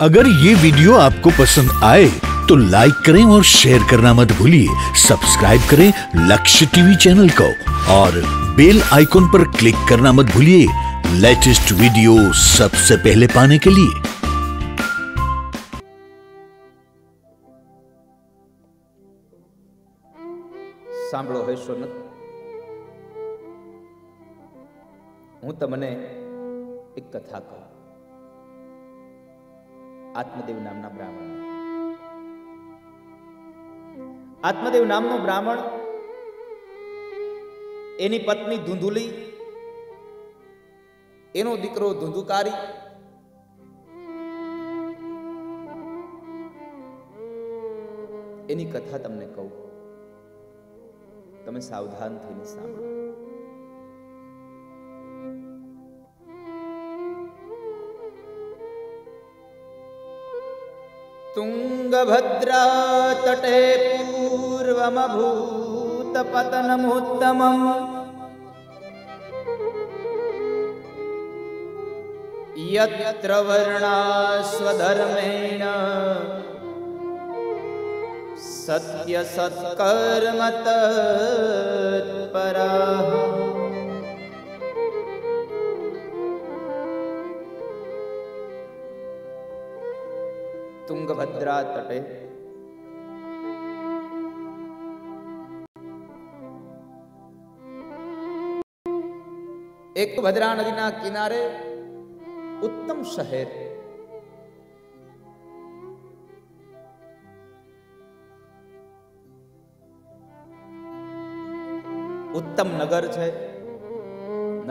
अगर ये वीडियो आपको पसंद आए तो लाइक करें और शेयर करना मत भूलिए। सब्सक्राइब करें लक्ष्य टीवी चैनल को और बेल आइकॉन पर क्लिक करना मत भूलिए लेटेस्ट वीडियो सबसे पहले पाने के लिए। सांभळो हशो न हूँ तमने एक कथा कहूं। आत्मदेव नामना ब्राह्मण आत्मदेव नामनो ब्राह्मण एनी पत्नी धुंधुली एनो दीकरो धुंधुकारी एनी कथा तमने कहूं। तमे सावधान थईने सांभळो। तुंगभद्रा तटे पूर्वमभूत पतनमुत्तमम् यत्र वर्णा स्वधर्मेण सत्य सत्कर्म तत्पराः। तुंगभद्रा तटे एक भद्रा नदीना किनारे उत्तम शहर उत्तम नगर है।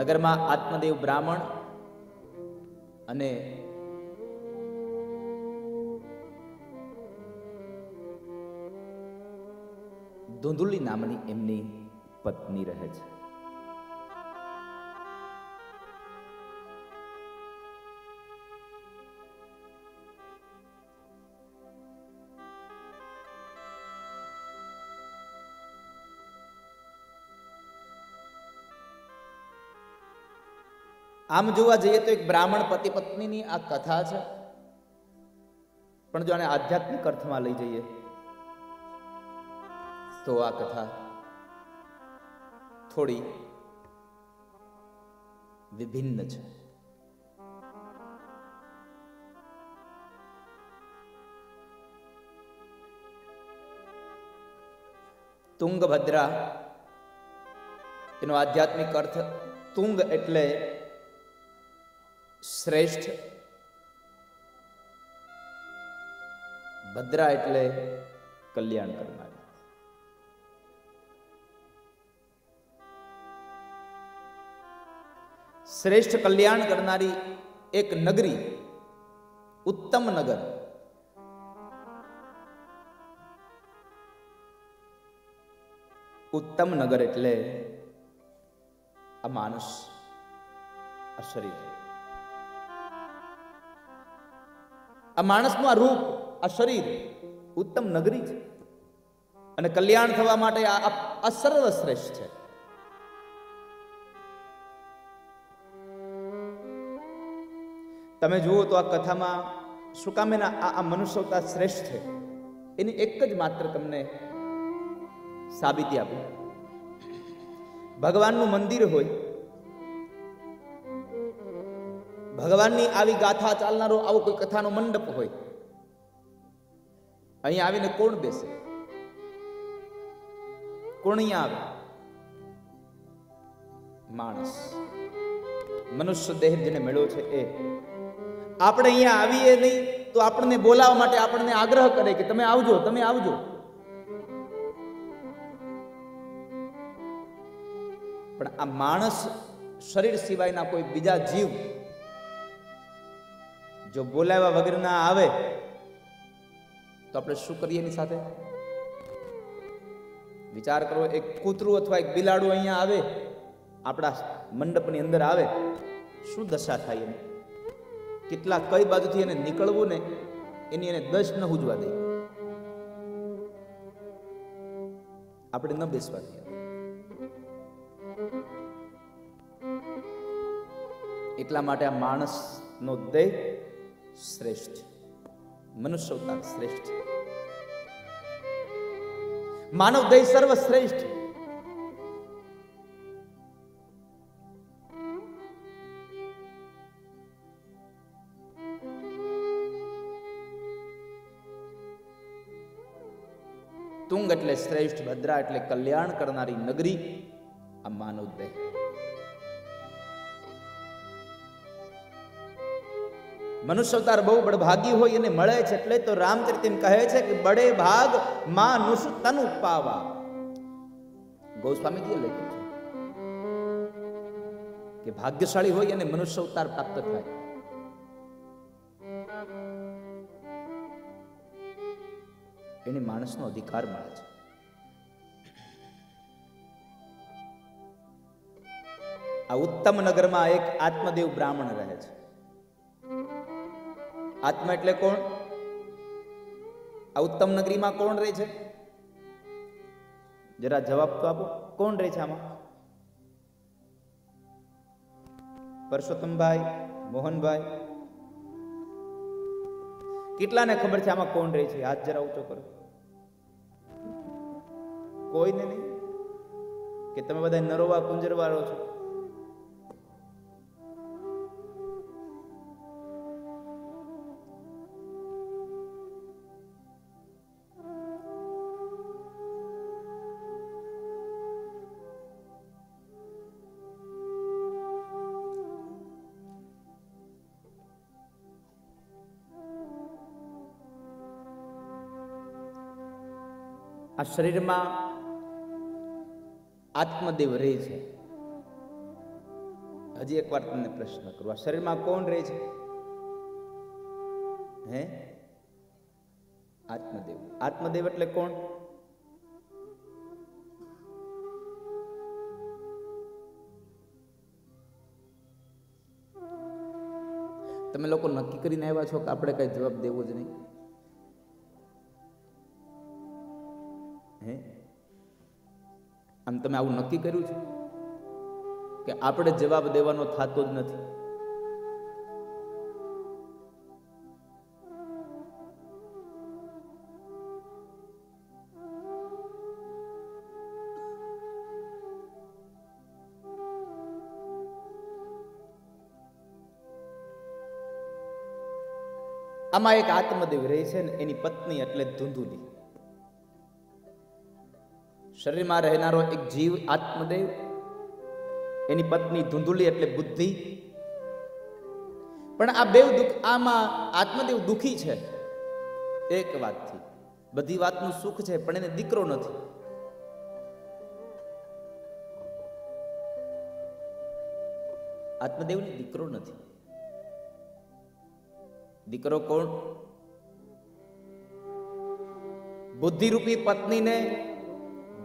नगर में आत्मदेव ब्राह्मण अने धुंधुली नामनी एमनी पत्नी रहे छे। आम जोवा जईए तो एक ब्राह्मण पति पत्नी नी आ कथा छे, पण जो आने आध्यात्मिक अर्थ में लई जईए तो आ कथा थोड़ी विभिन्न है। तुंगभद्रा एनो आध्यात्मिक अर्थ तुंग एटले श्रेष्ठ, भद्रा एटले कल्याण करनारी। श्रेष्ठ कल्याण करनारी एक नगरी उत्तम नगर। उत्तम नगर एटले आ मानस आ शरीर, आ मानसनु आ रूप आ शरीर उत्तम नगरी छे अने कल्याण थवा माटे आ सर्वश्रेष्ठ है। तमे जुओ तो आ कथा में शुं काम एना आ मनुष्य अवतार श्रेष्ठ है एनी एक ज मात्र तमने साबिती आपी। भगवाननु मंदिर होय, भगवाननी आवी गाथा चालनारो आवो कोई कथानो मंडप होय, अहीं आवीने कोण बेसे? कोण अहींया आवे? माणस, मनुष्य देह जेने मेळ्यो छे ए। આપણે અહીંયા આવીએ નહીં તો આપણને બોલાવવા માટે આપણને આગ્રહ કરે કે તમે આવજો, તમે આવજો। પણ આ માણસ શરીર સિવાયના કોઈ બીજા જીવ જો બોલાવ્યા વગર ના આવે તો આપણે શું કરીએ એની સાથે? વિચાર કરો, એક કૂતરું અથવા એક બિલાડું અહીંયા આવે, આપણા મંડપની અંદર આવે, શું દશા થાય એની? કેટલા કઈ બાજુથી એને નીકળવું ને એની એને દશ ન હુજવા દે, આપણે ન બેસવા દઈએ। એટલા માટે આ માણસનો દેહ શ્રેષ્ઠ છે। મનુષ્ય અવતાર શ્રેષ્ઠ છે. માનવ દેહ સર્વશ્રેષ્ઠ. તુંગ એટલે શ્રેષ્ઠ, ભદ્રા એટલે કલ્યાણ કરનારી નગરી આ માનવ દેહ. મનુષ્ય અવતાર બહુ બળભાગી હોય એને મળે છે. એટલે તો રામચરિતમ કહે છે કે બડે ભાગ માનુષ તનુ પાવા. ગોસ્વામીજીએ લખ્યું છે કે ભાગ્યશાળી હોય અને મનુષ્ય અવતાર પ્રાપ્ત થાય. એને માણસનો અધિકાર મળે છે. આ ઉત્તમ નગરમાં એક આત્મદેવ બ્રાહ્મણ રહે છે. આત્મા એટલે કોણ? આ ઉત્તમ નગરીમાં કોણ રહે છે? જરા જવાબ તો આપો. કોણ રહે છે આમાં? પરસોત્તમભાઈ, મોહનભાઈ, કેટલાને ખબર છે આમાં કોણ રહે છે? હાથ જરા ઊંચો કરો. કોઈને નહીં? કે તમે બધા નરોવા કુંજરવા રહો છો? આ શરીરમાં આત્મદેવ રહે છે. હજી એક વાર તમને પ્રશ્ન કરું, આ શરીરમાં કોણ રહે છે? હે? આત્મદેવ. આત્મદેવ એટલે કોણ? તમે લોકો નક્કી કરીને આવ્યા છો કે આપણે કઈ જવાબ દેવો જ નહીં? હે? આમ તમે આવું નક્કી કર્યું છે કે આપણે જવાબ દેવાનો થતો જ નથી? આમાં એક આત્મદેવ રહે છે ને એની પત્ની એટલે ધુંધુલી. શરીરમાં રહેનારો એક જીવ આત્મદેવ, એની પત્ની ધુંધુલી એટલે બુદ્ધિ. પણ આ બે આમાં આત્મદેવ દુખી છે એક વાતથી. બધી વાતનું સુખ છે પણ એને દીકરો નથી. આત્મદેવને દીકરો નથી. દીકરો કોણ? બુદ્ધિરૂપી પત્નીને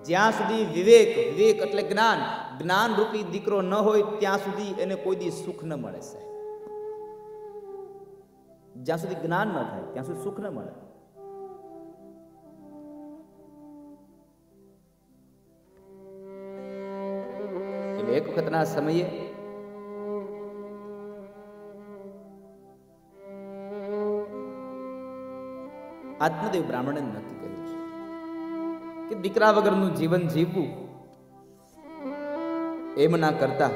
જ્યાં સુધી વિવેક, વિવેક એટલે જ્ઞાન, જ્ઞાન રૂપી દીકરો ન હોય ત્યાં સુધી એને કોઈ દી સુખ ન મળે. જ્યાં સુધી જ્ઞાન ન થાય ત્યાં સુધી સુખ ન મળે. એટલે એક વખતના સમયે આત્મદેવ બ્રાહ્મણે નક્કી કર્યું છે કે દીકરા વગરનું જીવન જીવવું એમ ના કરતા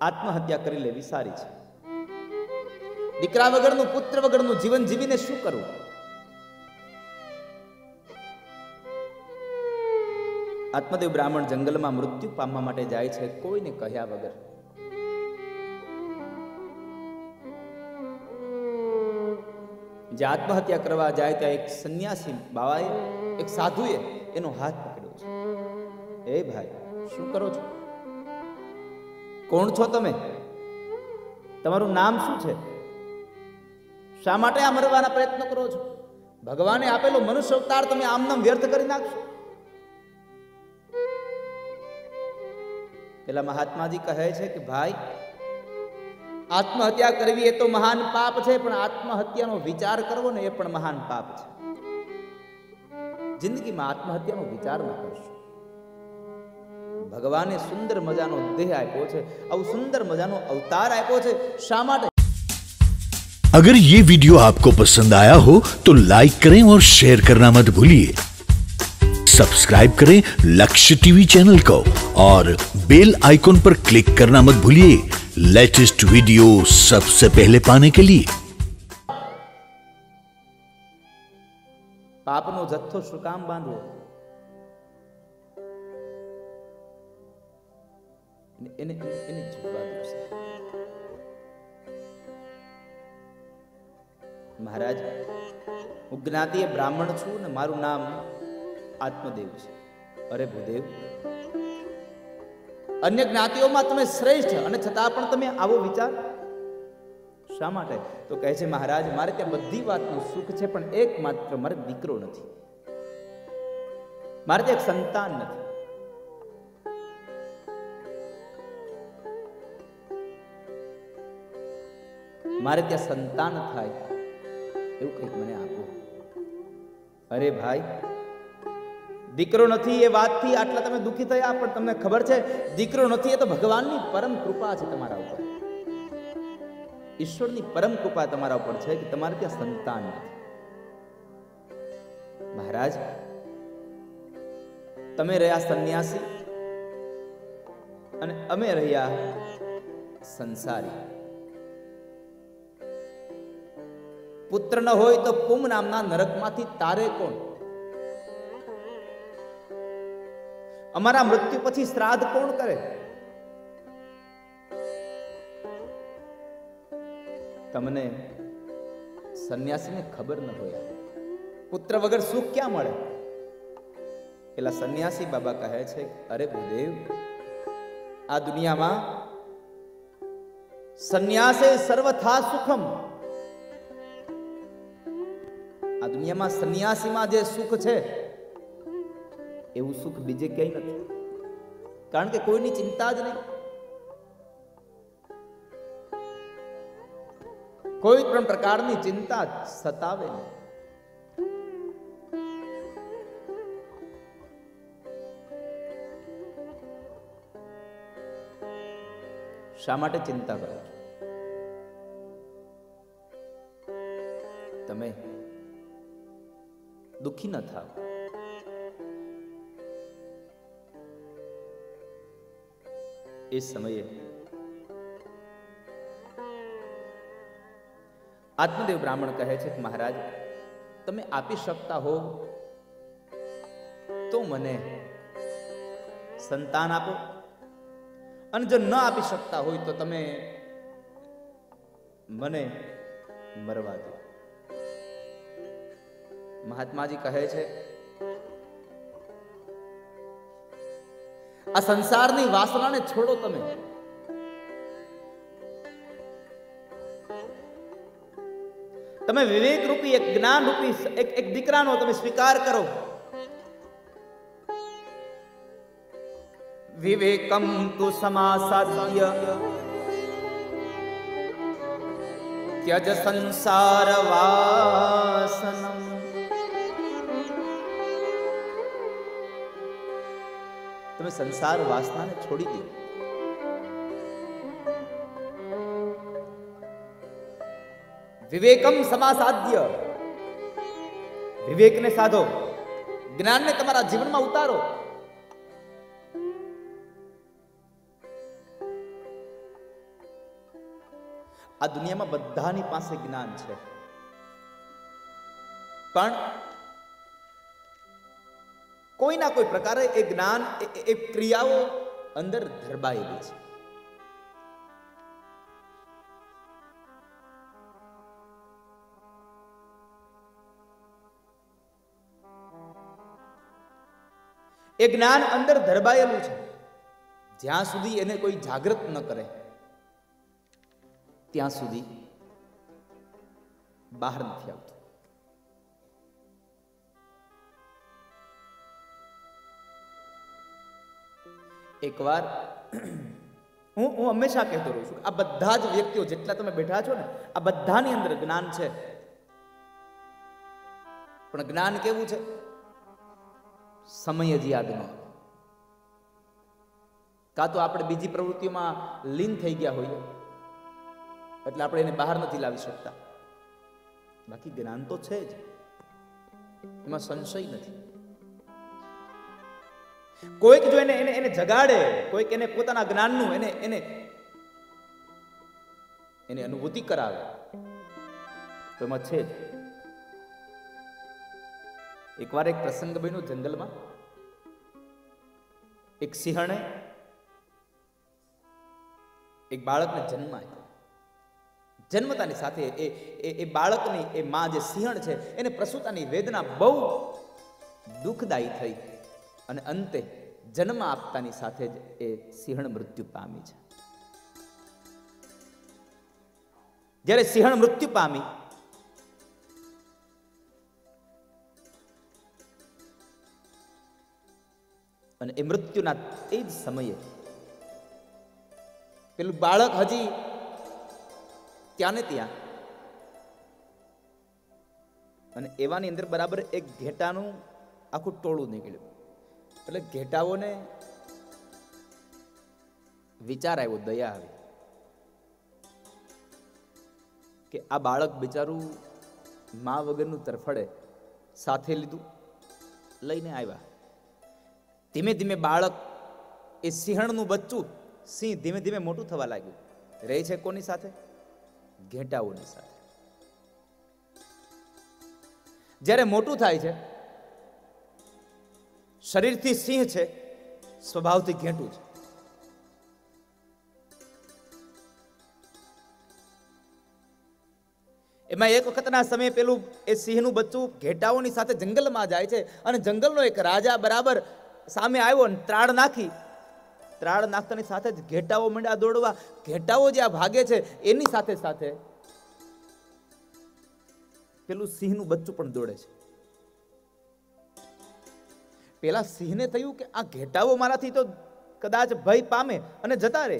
આત્મહત્યા કરી લેવી સારી છે. દીકરા વગરનું, પુત્ર વગરનું જીવન જીવીને શું કરવું? આત્મદેવ બ્રાહ્મણ જંગલમાં મૃત્યુ પામવા માટે જાય છે, કોઈને કહ્યા વગર. જે આત્મહત્યા કરવા જાય ત્યાં એક સંન્યાસી બાવાએ, એક સાધુએ એનો હાથ પકડ્યો છે. એ ભાઈ, શું કરો છો? કોણ છો તમે? તમારું નામ શું છે? શા માટે આ મરવાના પ્રયત્ન કરો છો? ભગવાને આપેલો મનુષ્ય અવતાર તમે આમનામ વ્યર્થ કરી નાખશો? પેલા મહાત્માજી કહે છે કે ભાઈ, આત્મહત્યા કરવી એ તો મહાન પાપ છે, પણ આત્મહત્યાનો વિચાર કરવો ને એ પણ મહાન પાપ છે. જિંદગીમાં આત્મહત્યાનો વિચાર ન કરશો. ભગવાને સુંદર મજાનો દેહ આપ્યો છે, આવું સુંદર મજાનો અવતાર આપ્યો છે. શા માટે? अगर ये वीडियो आपको पसंद आया हो तो लाइक करें और शेयर करना मत भूलिए। सब्सक्राइब करें लक्ष्य टीवी चैनल को और बेल आइकॉन पर क्लिक करना मत भूलिए लेटेस्ट वीडियो सबसे पहले पाने के लिए। पापनो जत्थो शुं काम बांधवो? એને જવા દો. મહારાજ, હું જ્ઞાતિએ બ્રાહ્મણ છું ને મારું નામ આત્મદેવ છે. અરે ભૂદેવ, અન્ય જ્ઞાતિઓમાં તમે શ્રેષ્ઠ અને છતાં પણ તમે આવો વિચાર શા માટે? તો કહે છે મહારાજ, મારે ત્યાં બધી વાતનું સુખ છે પણ એકમાત્ર મારે દીકરો નથી, મારે ત્યાં એક સંતાન નથી. મારે ત્યાં સંતાન થાય એવું કંઈક મને આપો. અરે ભાઈ, દીકરો નથી એ વાતથી આટલા તમે દુઃખી થયા, પણ તમને ખબર છે દીકરો નથી એ તો ભગવાનની પરમ કૃપા છે તમારા ઉપર. ઈશ્વરની પરમ કૃપા તમારા ઉપર છે કે તમારે ત્યાં સંતાન નથી. મહારાજ, તમે રહ્યા સંન્યાસી અને અમે રહ્યા સંસારી. પુત્ર ન હોય તો પુમ નામના નરકમાંથી તારે કોણ? અમારા મૃત્યુ પછી શ્રાદ્ધ કોણ કરે? તમને સંન્યાસીને ખબર ન હોય પુત્ર વગર સુખ ક્યાં મળે? પેલા સંન્યાસી બાબા કહે છે, અરે ભૂદેવ, આ દુનિયામાં સંન્યાસે સર્વથા સુખમ. આ દુનિયામાં સંન્યાસીમાં જે સુખ છે એવું સુખ બીજે ક્યાંય નથી. કારણ કે કોઈની ચિંતા જ નહીં, કોઈ પણ પ્રકારની ચિંતા સતાવે નહીં. શા માટે ચિંતા કરો છો? તમે દુઃખી ન થાવ. એ સમયે આત્મદેવ બ્રાહ્મણ કહે છે કે મહારાજ, તમે આપી શકતા હો તો મને સંતાન આપો, અને જો ન આપી શકતા હોય તો તમે મને મરવા દો. મહાત્માજી કહે છે, આ સંસારની વાસનાને છોડો. તમે વિવેક રૂપી એક જ્ઞાન રૂપી એક દીકરાનો તમે સ્વીકાર કરો. વિવેકમ તુ સમાસાદ્ય ત્યજ સંસાર વાસનમ. તમે સંસાર વાસનાને છોડી દો. વિવેકમ સમાસાદ્ય, વિવેકને સાધો, જ્ઞાનને તમારા જીવનમાં ઉતારો. આ દુનિયામાં બધાની પાસે જ્ઞાન છે, પણ કોઈના કોઈ પ્રકારે એ જ્ઞાન એ ક્રિયાઓ અંદર ધરબાયેલી છે. એ જ્ઞાન અંદર ધરબાયેલું છે. જ્યાં સુધી એને કોઈ જાગૃત ન કરે ત્યાં સુધી બહાર નથી આવતું. એકવાર હું હંમેશા કહેતો રહું છું, આ બધા જ વ્યક્તિઓ જેટલા તમે બેઠા છો ને, આ બધાની અંદર જ્ઞાન છે. પણ જ્ઞાન કેવું છે? સમય જ યાદ ન આવે, કાં તો આપણે બીજી પ્રવૃત્તિઓમાં લીન થઈ ગયા હોઈએ એટલે આપણે એને બહાર નથી લાવી શકતા. બાકી જ્ઞાન તો છે જ, એમાં સંશય નથી. કોઈક જો એને જગાડે, કોઈક એને પોતાના જ્ઞાનનું એને અનુભૂતિ કરાવે તો એમાં છે જ. એકવાર એક પ્રસંગ બન્યો જંગલમાં. એક સિંહણે એક બાળકને જન્મ આપ્યો. જન્મતાની સાથે એ બાળકની એ માં જે સિંહણ છે એને પ્રસૂતાની વેદના બહુ દુઃખદાયી થઈ અને અંતે જન્મ આપતાની સાથે જ એ સિંહણ મૃત્યુ પામી છે. જ્યારે સિંહણ મૃત્યુ પામી અને એ મૃત્યુના એ જ સમયે પેલું બાળક હજી ત્યાં ને ત્યાં, અને એવાની અંદર બરાબર એક ઘેટાનું આખું ટોળું નીકળ્યું. એટલે ઘેટાઓને વિચાર આવ્યો, દયા આવી કે આ બાળક બિચારું મા વગરનું તરફડે, સાથે લીધું, લઈને આવ્યા. ધીમે ધીમે બાળક એ સિંહણનું બચ્ચું સિંહ ધીમે ધીમે મોટું થવા લાગ્યું. રહે છે કોની સાથે? ઘેટાઓની સાથે. જ્યારે મોટું થાય છે, શરીરથી સિંહ છે, સ્વભાવથી ઘેટું છે. એમાં એક વખતના સમયે પેલું એ સિંહનું બચ્ચું ઘેટાઓની સાથે જંગલમાં જાય છે અને જંગલનો એક રાજા બરાબર સામે આવ્યો અને ત્રાડ નાખતાની સાથે જ ઘેટાઓ મંડ્યા દોડવા. ઘેટાઓ જ્યાં ભાગે છે એની સાથે સાથે પેલું સિંહનું બચ્ચું પણ દોડે છે. પેલા સિંહને થયું કે આ ઘેટાઓ મારાથી તો કદાચ ભય પામે અને જતા રહે,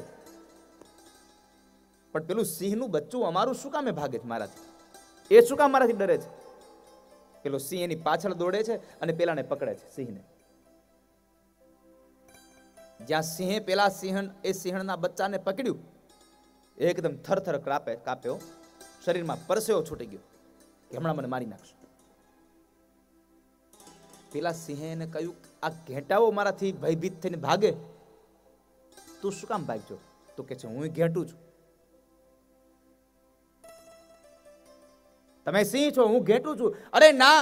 પણ પેલું સિંહનું બચ્ચું અમારું શું કામે ભાગે છે મારાથી? એ શું કામ મારાથી ડરે છે? પેલો સિંહ એની પાછળ દોડે છે અને પેલાને પકડે છે, સિંહને. જ્યાં સિંહે પેલા સિંહણના બચ્ચાને પકડ્યું, એકદમ થરથર કાપ્યો, શરીરમાં પરસેવો છૂટી ગયો કે હમણાં મને મારી નાખશો. પેલા સિંહે એને કહ્યું, આ ઘેટાઓ મારાથી ભયભીત થઈને ભાગે, તું શું કામ ભાગજો? તો કે છે, હું ઘેટું છું. તમે સિંહ છો, હું ઘેટું છું. અરે ના,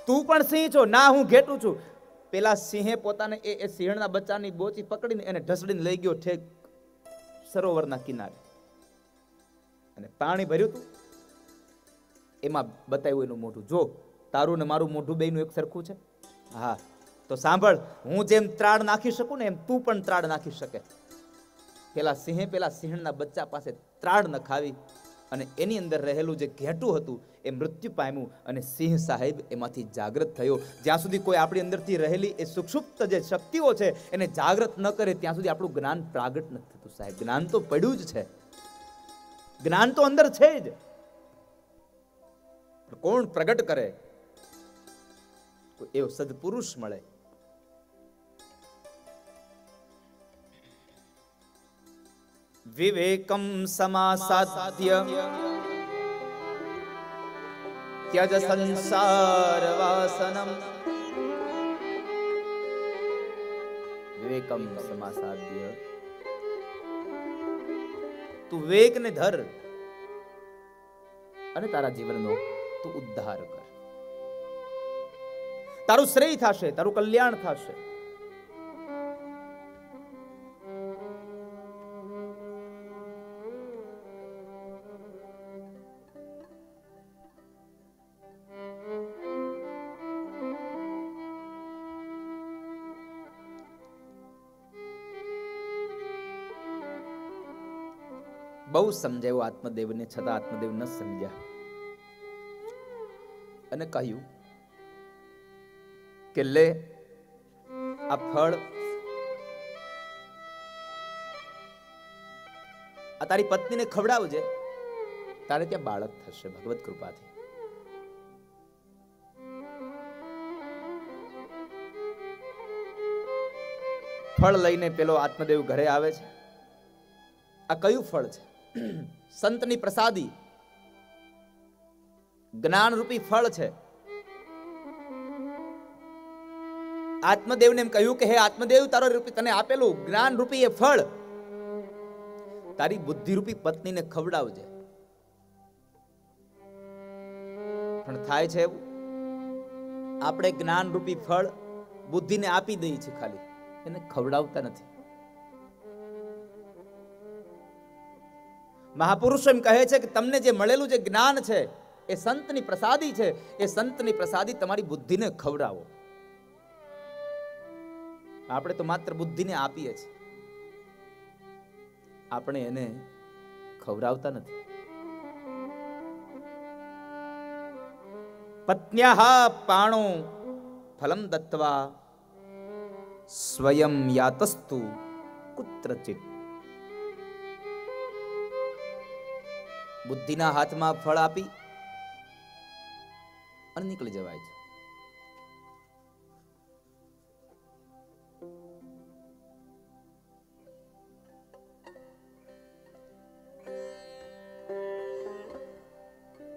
તું પણ સિંહ છો. ના, હું ઘેટું છું. પેલા સિંહે પોતાને એ સિંહણના બચ્ચાની બોચી પકડીને એને ઢસડીને લઈ ગયો ઠેક સરોવરના કિનારે, અને પાણી ભર્યું હતું. એમાં બતાવ્યું એનું મોઢું. જો, તારું ને મારું મોઢું બેયનું એક સરખું છે. હા, તો સાંભળ, હું જેમ ત્રાડ નાખી શકું ને એમ તું પણ ત્રાડ નાખી શકે. પેલા સિંહે પેલા સિંહણના બચ્ચા પાસે ત્રાડ નખાવી અને એની અંદર રહેલું જે ઘેટું હતું એ મૃત્યુ પામ્યું અને સિંહ સાહેબ એમાંથી જાગૃત થયો. જ્યાં સુધી કોઈ આપણી અંદરથી રહેલી એ સુક્ષુપ્ત જે શક્તિઓ છે એને જાગૃત ન કરે ત્યાં સુધી આપણું જ્ઞાન પ્રાગટ નથી થતું. સાહેબ, જ્ઞાન તો પડ્યું જ છે, જ્ઞાન તો અંદર છે જ, કોણ પ્રગટ કરે? એવો સદપુરુષ મળે. વિવેકમ સમાસાધ્ય ત્યજ સંસાર વાસનમ. વિવેકમ સમાસાધ્ય, તું વિવેકને ધર અને તારા જીવનનો તું ઉદ્ધાર કર. તારું શ્રેય થશે, તારું કલ્યાણ થશે. બહુ સમજાયું આત્મદેવને, છતાં આત્મદેવ ન સમજ્યા અને કહ્યું કે લે આ ફળ આ તારી પત્નીને ખવડાવજે, તારે ત્યાં બાળક થશે ભગવત કૃપાથી. ફળ લઈને પેલો આત્મદેવ ઘરે આવે છે. આ કયું ફળ છે? સંતની પ્રસાદી. જ્ઞાન રૂપી ફળ છે. આત્મદેવને એમ કહ્યું કે હે આત્મદેવ, તારો રૂપી તને આપેલું જ્ઞાન રૂપી એ ફળ તારી બુદ્ધિ રૂપી પત્નીને ખવડાવજે. પણ થાય છે એવું, આપણે જ્ઞાન રૂપી ફળ બુદ્ધિને આપી દઈએ છીએ, ખાલી એને ખવડાવતા નથી. મહાપુરુષ એમ કહે છે કે તમને જે મળેલું જે જ્ઞાન છે એ સંતની પ્રસાદી છે. એ સંતની પ્રસાદી તમારી બુદ્ધિને ખવડાવો. આપણે તો માત્ર બુદ્ધિને આપીએ છીએ, આપણે એને ખવડાવતા નથી. પત્ન્યાઃ પાણો ફલમ દત્વા સ્વયં યાતસ્તુ કુત્રચિત. બુદ્ધિના હાથમાં ફળ આપી અને નીકળી જવાય છે.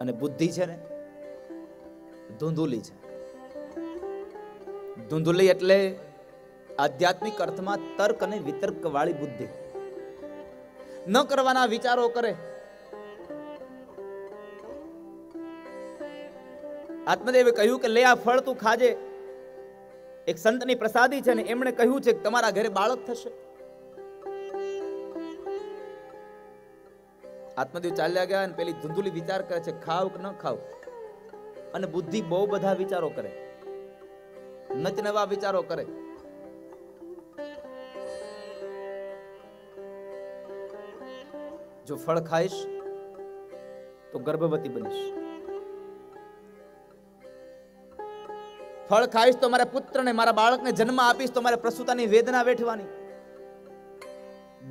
અને બુદ્ધિ છે ને ધૂંધુલી છે. ધૂંધુલી એટલે આધ્યાત્મિક અર્થમાં તર્ક અને વિતર્ક વાળી બુદ્ધિ. ન કરવાના વિચારો કરે. આત્મદેવે કહ્યું કે લે આ ફળ તું ખાજે. એક સંતની પ્રસાદી છે ને એમણે કહ્યું છે કે તમારા ઘરે બાળક થશે. આત્મદેવ ચાલ્યા ગયા અને પેલી ધૂંધુલી વિચાર કરે છે ખાવ કે ન ખાવ. અને બુદ્ધિ બહુ બધા વિચારો કરે, નચ નવા વિચારો કરે. જો ફળ ખાઈશ તો ગર્ભવતી બનીશ. ફળ ખાઈશ તો મારા પુત્રને, મારા બાળકને જન્મ આપીશ તો મારે પ્રસૂતાની વેદના વેઠવાની.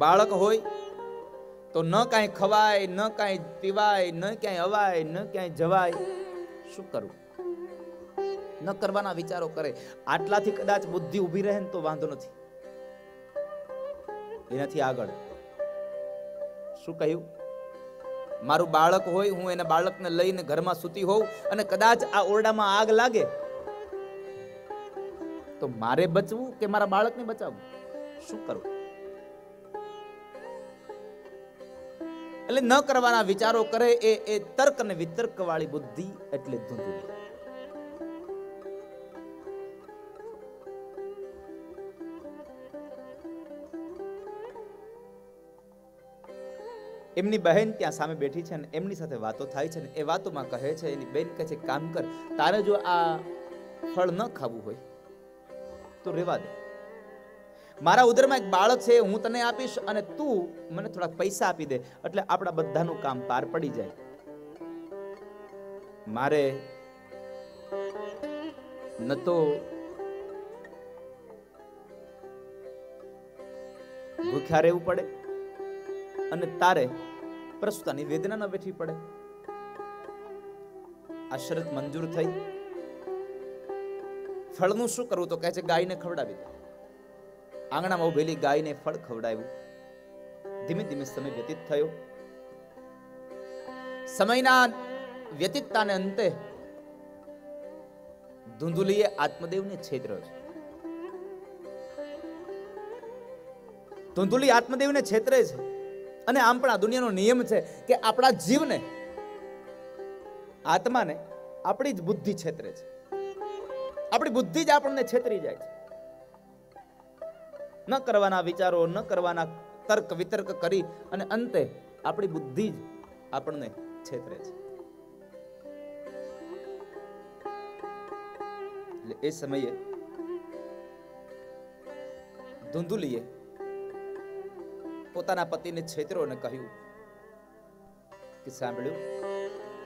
બાળક હોય તો ન કાંઈ ખવાય, ન કાંઈ પીવાય, ન ક્યાંય અવાય, ન ક્યાંય જવાય. શું કરવું? ન કરવાના વિચારો કરે. આટલાથી કદાચ બુદ્ધિ ઊભી રહે ને તો વાંધો નથી. એનાથી આગળ શું કહ્યું? મારું બાળક હોય, હું એના બાળકને લઈને ઘરમાં સૂતી હોઉં અને કદાચ આ ઓરડામાં આગ લાગે તો મારે બચવું કે મારા બાળકને બચાવવું? શું કરવું? એટલે ન કરવાના વિચારો કરે એ તર્ક અને વિતર્ક વાળી બુદ્ધિ, એટલે ધૂંધુલી. એમની બહેન ત્યાં સામે બેઠી છે અને એમની સાથે વાતો થાય છે ને એ વાતોમાં કહે છે, એની બેન કહે છે કામ કર, તારે જો આ ફળ ન ખાવું હોય તો રેવા દે. મારા ઉદરમાં એક બાળક છે, હું તને આપીશ અને તું મને થોડાક પૈસા આપી દે, એટલે આપણા બધાનું કામ પાર પડી જાય. મારે ન તો ભૂખ્યા રહેવું પડે અને તારે પ્રસૂતાની વેદના ન વેઠવી પડે. આ શરત મંજૂર થઈ. ફળનું શું કરવું? તો કહે છે ગાયને ખવડાવી દે. આંગણામાં ઉભેલી ગાયને ફળ ખવડાવ્યું. ધીમે ધીમે સમય વ્યતીત થયો. સમયના વ્યતીતતાને અંતે ધૂંધુલીએ આત્મદેવને છેતર્યો છે. ધૂંધુલી આત્મદેવને છેતરે છે. અને આમ પણ આ દુનિયાનો નિયમ છે કે આપણા જીવને, આત્માને આપણી જ બુદ્ધિ છેતરે છે. આપણી બુદ્ધિ જ આપણને છેતરી જાય છે. ન કરવાના વિચારો, ન કરવાના તર્ક વિતર્ક કરી અને અંતે આપણી બુદ્ધિ જ આપણને છેતરે છે. એટલે એ સમયે ધૂંધુલીએ પોતાના પતિને છેતર્યો અને કહ્યું કે સાંભળ્યું,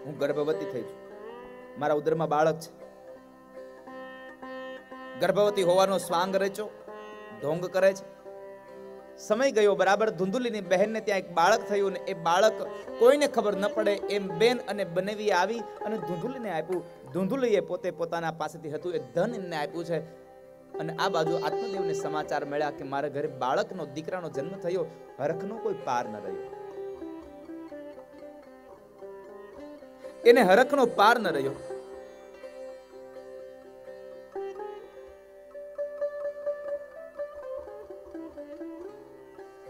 હું ગર્ભવતી થઈ છું, મારા ઉદરમાં બાળક છે. ગર્ભવતી હોવાનો સ્વાંગ રચ્યો, ઢોંગ કરે છે. સમય ગયો બરાબર. ધૂંધુલીની બહેનને ત્યાં એક બાળક થયું ને એ બાળક કોઈને ખબર ન પડે એમ બેન અને બનેવી આવી અને ધૂંધુલીને આપ્યું. ધૂંધુલીએ પોતે પોતાના પાસેથી હતું એ ધન એમને આપ્યું છે. અને આ બાજુ આત્મદેવને સમાચાર મળ્યા કે મારા ઘરે બાળકનો, દીકરાનો જન્મ થયો. હરખનો કોઈ પાર ન રહ્યો. એને હરખનો પાર ન રહ્યો.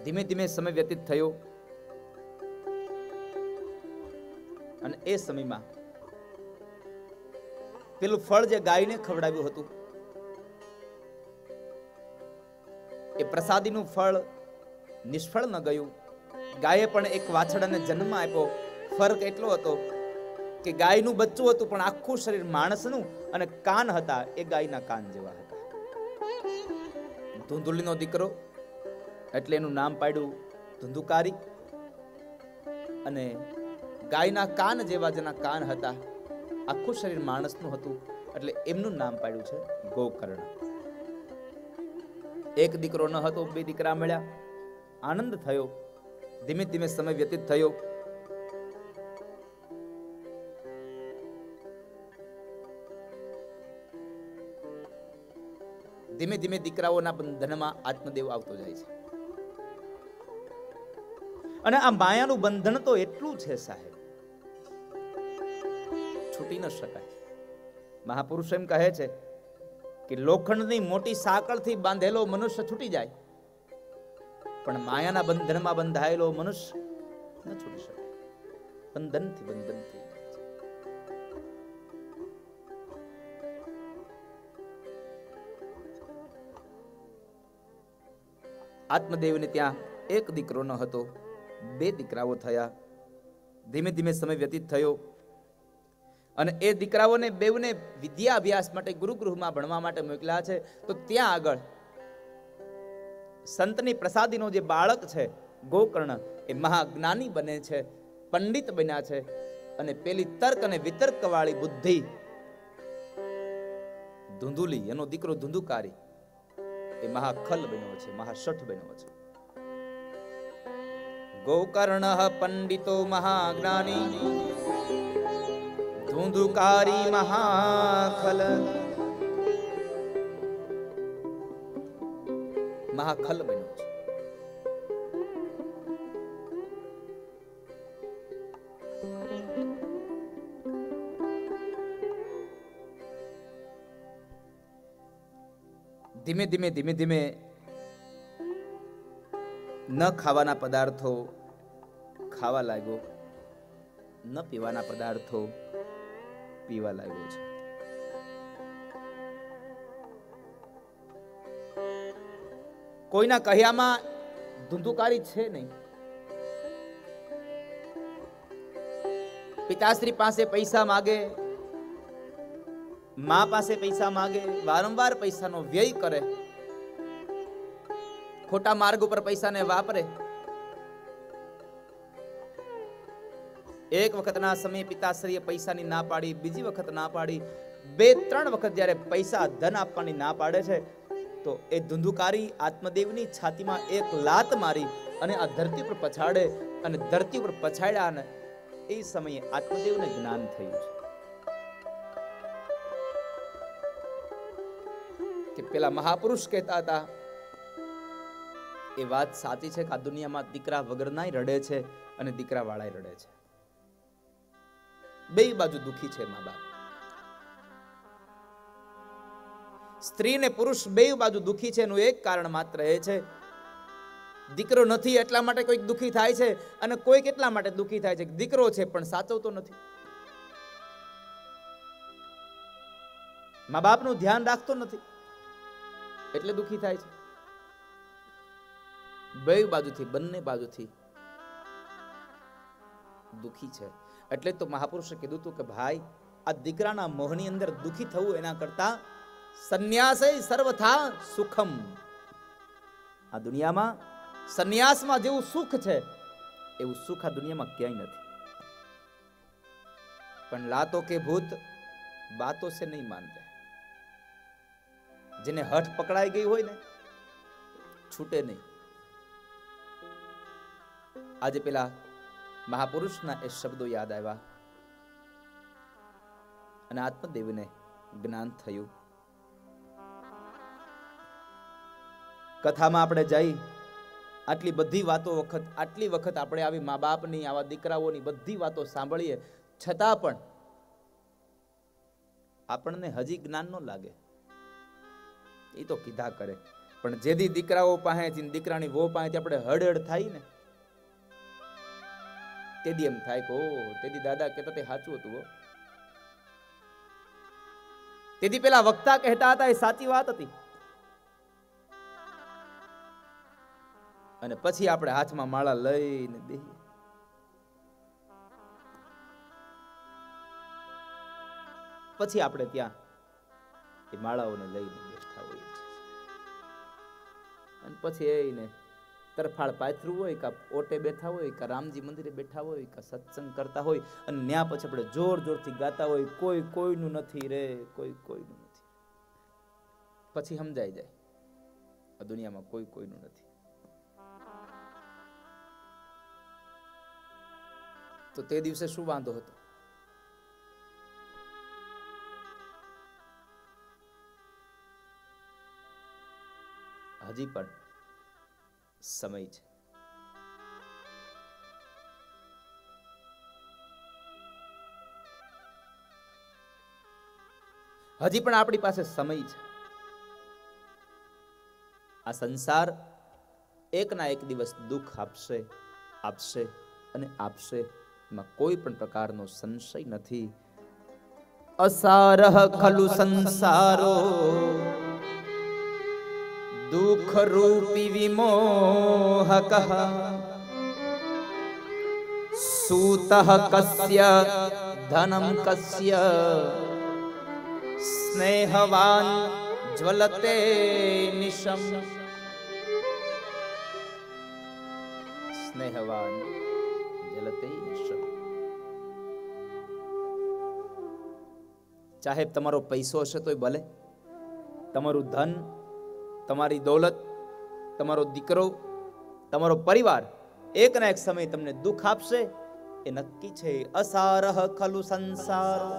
ધીમે ધીમે સમય વ્યતીત થયો અને એ સમયમાં પેલું ફળ જે ગાયને ખવડાવ્યું હતું એ પ્રસાદીનું ફળ નિષ્ફળ ન ગયું. ગાયે પણ એક વાછડાને જન્મ આપ્યો. ફરક એટલો હતો કે ગાયનું બચ્ચું હતું પણ આખું શરીર માણસનું અને કાન હતા એ ગાયના કાન જેવા હતા. ધુંધુલીનો દીકરો એટલે એનું નામ પાડ્યું ધુંધુકારી. અને ગાયના કાન જેવા જેના કાન હતા, આખું શરીર માણસનું હતું એટલે એમનું નામ પાડ્યું છે ગોકર્ણ. એક દીકરો ન હતો, બે દીકરા મળ્યા. આનંદ થયો. ધીમે ધીમે સમય વ્યતીત થયો. ધીમે ધીમે દીકરાઓના બંધનમાં આત્મદેવ આવતો જાય છે. અને આ માયાનું બંધન તો એટલું છે સાહેબ, છૂટી ન શકાય. મહાપુરુષ એમ કહે છે કે લોખંડની મોટી સાંકળથી બાંધેલો મનુષ્ય છૂટી જાય, પણ માયાના બંધનમાં બંધાયેલો મનુષ્ય ન છૂટી શકે. બંધનથી બંધન થઈ જાય છે. આત્મદેવને ત્યાં એક દીકરો ન હતો, બે દીકરાઓ થયા. ધીમે ધીમે સમય વ્યતીત થયો અને એ દીકરાઓને બેવને વિદ્યા અભ્યાસ માટે ગુરુગૃહમાં ભણવા માટે મોકલ્યા છે. તો ત્યાં આગળ સંતની પ્રસાદીનો જે બાળક છે ગોકર્ણ એ મહાજ્ઞાની બને છે, પંડિત બન્યા છે. અને પેલી તર્ક અને વિતર્ક વાળી બુદ્ધિ ધુંધુલી, એનો દીકરો ધુંધુકારી એ મહાખલ બન્યો છે, મહાશઠ બન્યો છે. ગોકર્ણ પંડિતો મહાજ્ઞાની, ધુંધુકારી મહાખલ. મહાખલ બન્યો છે. ધીમે ધીમે ધીમે ધીમે ન ખાવાના પદાર્થો ખાવા લાગ્યો, ન પીવાના પદાર્થો પીવા લાગ્યો છે. કોઈના કહ્યામાં ધુંધુકારી છે નહીં. પિતાશ્રી પાસે પૈસા માગે, મા પાસે પૈસા માગે, વારંવાર પૈસાનો વ્યય કરે, ખોટા માર્ગ ઉપર પૈસાને વાપરે. એક વખતના સમયે પિતાશ્રીએ પૈસાની ના પાડી, બીજી વખત ના પાડી, બે ત્રણ વખત જ્યારે પૈસા ધન આપવાની ના પાડે છે તો એ ધુંધુકારી આત્મદેવની છાતીમાં એક લાત મારી અને આ ધરતી પર પછાડે. અને ધરતી પર પછાડ્યા ને એ સમયે આત્મદેવને જ્ઞાન થયું છે કે પેલા મહાપુરુષ કહેતા હતા એ વાત સાચી છે કે આ દુનિયામાં દીકરા વગરનાય રડે છે અને દીકરા વાળાય રડે છે. બે બાજુ દુખી છે મા બાપ. સ્ત્રી ને પુરુષ બે બાજુ દુખી છે એનું એક કારણ માત્ર એ છે, દીકરો નથી એટલા માટે કોઈક દુખી થાય છે અને કોઈક એટલા માટે દુખી થાય છે કે દીકરો છે પણ સાચવતો નથી, મા બાપનું ધ્યાન રાખતો નથી એટલે દુખી થાય છે. બે બાજુથી, બંને બાજુથી દુખી છે. એટલે તો મહાપુરુષે કીધું હતું કે ભાઈ આ દીકરાના મોહની અંદર દુખી થવું એના કરતા સંન્યાસે સર્વથા સુખમ. આ દુનિયામાં સંન્યાસમાં જેવું સુખ છે એવું સુખ આ દુનિયામાં ક્યાંય નથી. પણ લાતો કે ભૂત બાતો સે નહીં માનતે. જેને હઠ પકડાઈ ગઈ હોય ને છૂટે નહીં. આજે પેલા મહાપુરુષના એ શબ્દો યાદ આવ્યા અને આત્મદેવને જ્ઞાન થયું. કથામાં આપણે જઈ આટલી બધી વાતો આટલી વખત આપણે આવી મા બાપની, આવા દીકરાઓની બધી વાતો સાંભળીએ છતાં પણ આપણને હજી જ્ઞાન ન લાગે, એ તો કીધા કરે. પણ જેથી દીકરાઓ પાસેથી દીકરાની વો પાસેથી આપણે હળહળ થાય ને, તેદી એમ થાય કે ઓ તેદી દાદા કહેતા તે સાચું હતું. તેથી પેલા વક્તા કહેતા હતા એ સાચી વાત હતી. અને પછી આપણે હાથમાં માળા લઈને બેહીએ. પછી આપણે ત્યાં એ માળાઓને લઈને બેઠા હોઈએ છીએ. અને પછી એને તરફાળ પાથરું હોય, કા ઓટે બેઠા હોય, કા રામજી મંદિરે બેઠા હોય, કા સત્સંગ કરતા હોય, અને ત્યાં પછી આપણે જોર જોરથી ગાતા હોય, કોઈ કોઈનું નથી રે, કોઈ કોઈનું નથી. પછી સમજાઈ જાય આ દુનિયામાં કોઈ કોઈનું નથી. તો તે દિવસે શું વાંધો હતો? હજી પણ સમય છે. હજી પણ આપણી પાસે સમય છે. આ સંસાર એક ના એક દિવસ દુઃખ આપશે, આપશે અને આપશે, એમાં કોઈ પણ પ્રકારનો સંશય નથી. અસારહ ખલુ સંસારો દુઃખ રૂપી વિમોહક સૂતઃ કસ્ય ધનમ કસ્ય સ્નેહવાન જ્વલતે નિશમ. સ્નેહવાન જ્વલતે નિશમ. ચાહે તમારો પૈસો હશે તોય ભલે, તમારું ધન, તમારી દોલત, તમારો દીકરો, તમારો પરિવાર એક ના એક સમય તમને દુઃખ આપશે, એ નક્કી છે. અસારહ ખલુ સંસારો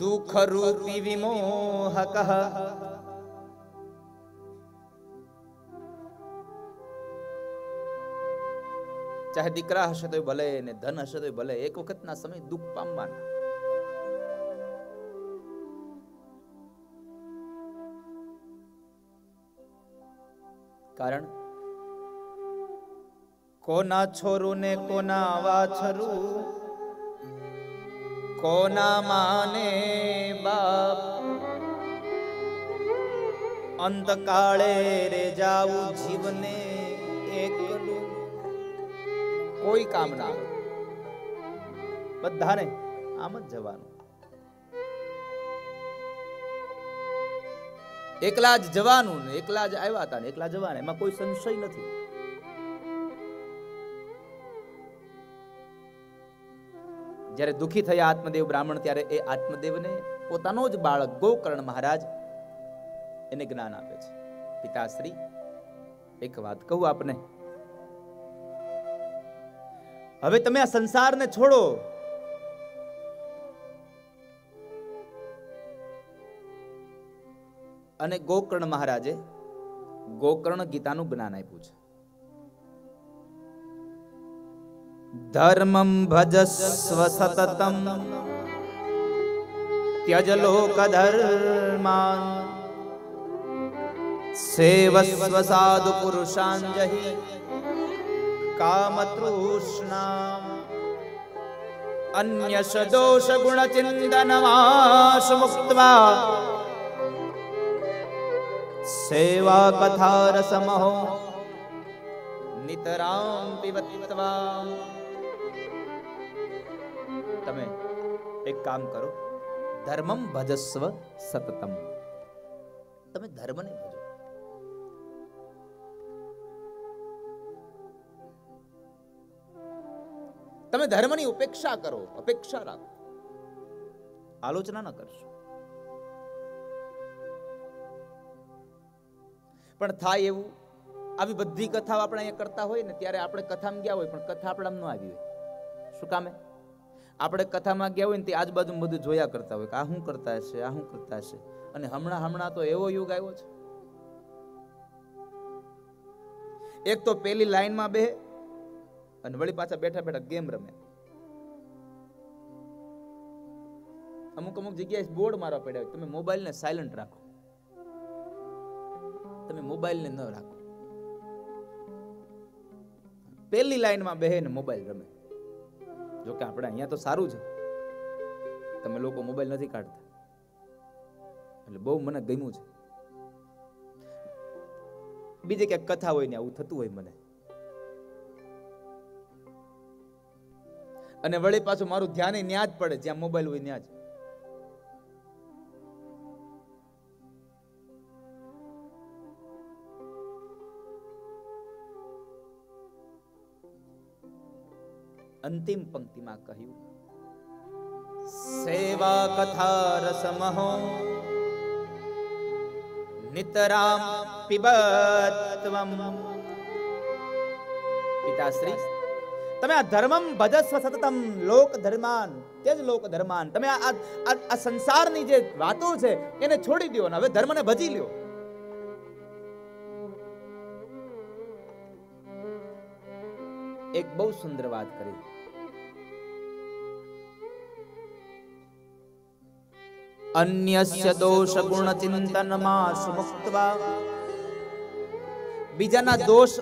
દુઃખ રૂપી વિમોહક. ચાહે દીકરા હશે તો ભલે ને ધન હશે તો ભલે, એક વખતના સમય દુઃખ પામવાના. કારણ કોના છોરું ને કોના વાછરું, કોના માને બાપ, અંતકાળે રે જાવું જીવને એકલું. કોઈ કામ ના આવે, બધાને આમ જ જવાનું. એકલા જ જવાનું ને એકલા જ આવ્યા હતા ને એકલા જવાના, એમાં કોઈ સંશય નથી. જ્યારે દુખી થયા આત્મદેવ બ્રાહ્મણ, ત્યારે એ આત્મદેવને પોતાનો જ બાળક ગોકર્ણ મહારાજ એને જ્ઞાન આપે છે. પિતાશ્રી, એક વાત કહું આપને, હવે તમે આ સંસારને છોડો, અને ગોકર્ણ મહારાજે ગોકર્ણ ગીતાનું જ્ઞાન આપ્યું છે. ધર્મમ ભજસ્વ સતતમ ત્યજ લોક ધર્માન સેવસ્વ સાધુ પુરુષાંજહિ કામતૃષ્ણામ અન્યશ દોષ ગુણ ચિંતનમાશ મુક્ત્વા સેવા કથા રસમહો નિતરામ પિબત્વા. તમે એક કામ કરો, ધર્મમ ભજસ્વ સતતમ. તમે ધર્મને ભજો. તમે ધર્મની ઉપેક્ષા કરો, અપેક્ષા રાખો, આલોચના ન કરશો. પણ થાય એવું, આવી બધી કથા આપણે અહીંયા કરતા હોય ને, ત્યારે આપણે કથામાં ગયા હોય પણ કથા આપણા ન આવી હોય. શું કામે? આપણે કથામાં ગયા હોય ને તે આજુબાજુ બધું જોયા કરતા હોય કે આ શું કરતા હશે, આ શું કરતા હશે. અને હમણાં તો એવો યુગ આવ્યો છે, એક તો પેલી લાઈનમાં બેહે અને વળી પાછા બેઠા બેઠા ગેમ રમે. અમુક જગ્યાએ બોર્ડ મારવા પડ્યા હોય, તમે મોબાઈલને સાયલન્ટ રાખો, તમે મોબાઈલને ન રાખો. પહેલી લાઈનમાં બેહીને મોબાઈલ રમે. જો કે આપણે અહીંયા તો સારું છે, તમે લોકો મોબાઈલ નથી કાઢતા, એટલે બહુ મને ગમ્યું છે. બીજે ક્યાંક કથા હોય ને આવું થતું હોય મને, અને વળી પાછું મારું ધ્યાન ન્યા જ પડે જ્યાં મોબાઈલ હોય ન્યા જ. અંતિમ પંક્તિમાં કહ્યું, સેવા કથા રસમહો નિતરામ પિબત્વમ. પિતાશ્રી, તમે આ ધર્મમ ભજસ્વ સતતમ લોક ધર્માન તેજ લોક ધર્માન. તમે આ સંસારની જે વાતો છે એને છોડી દો ને હવે ધર્મને ભજી લ્યો. એક બહુ સુંદર વાત કરી. અન્યસ્ય દોષ ગુણ ચિંતનમાં સુમુક્તવા. બીજાના દોષ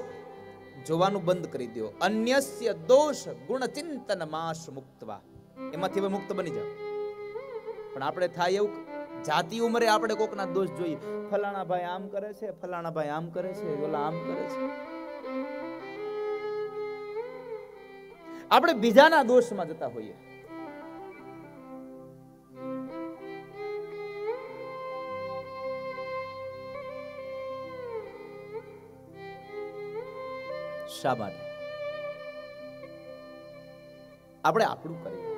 જોવાનું બંધ કરી દો. અન્યસ્ય દોષ ગુણ ચિંતનમાં સુમુક્તવા, એમાંથી હવે મુક્ત બની જાવ. પણ આપણે થાય એવું, જાતિ ઉંમરે આપણે કોકના દોષ જોઈએ, ફલાણા ભાઈ આમ કરે છે, ફલાણા ભાઈ આમ કરે છે, ઓલા આમ કરે છે. આપણે બીજાના દોષમાં જતા હોઈએ. શા માટે? આપણે આપણું કરીએ.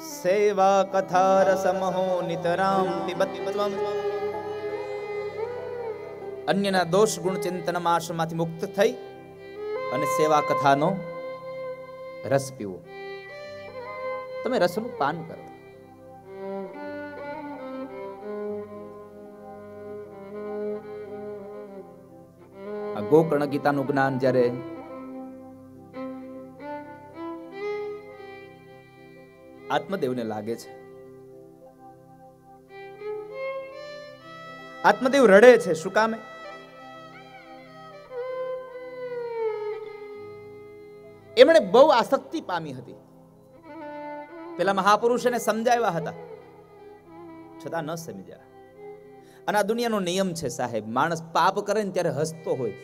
સેવા કથા રસમહો નિતરામ પિબત્વમ. અન્યના દોષ ગુણ ચિંતનમાં આશ્રમમાંથી મુક્ત થઈ અને સેવા કથાનો રસ પીવો. તમે રસનું પાન કરો. આ ગોકર્ણ ગીતાનું જ્ઞાન જ્યારે આત્મદેવને લાગે છે, આત્મદેવ રડે છે. શું કામે? એમણે બહુ આસક્તિ પામી હતી. પેલા મહાપુરુષ એને સમજાવ્યા હતા, છતાં ન સમજ્યા. અને આ દુનિયાનો નિયમ છે સાહેબ, માણસ પાપ કરે ને ત્યારે હસતો હોય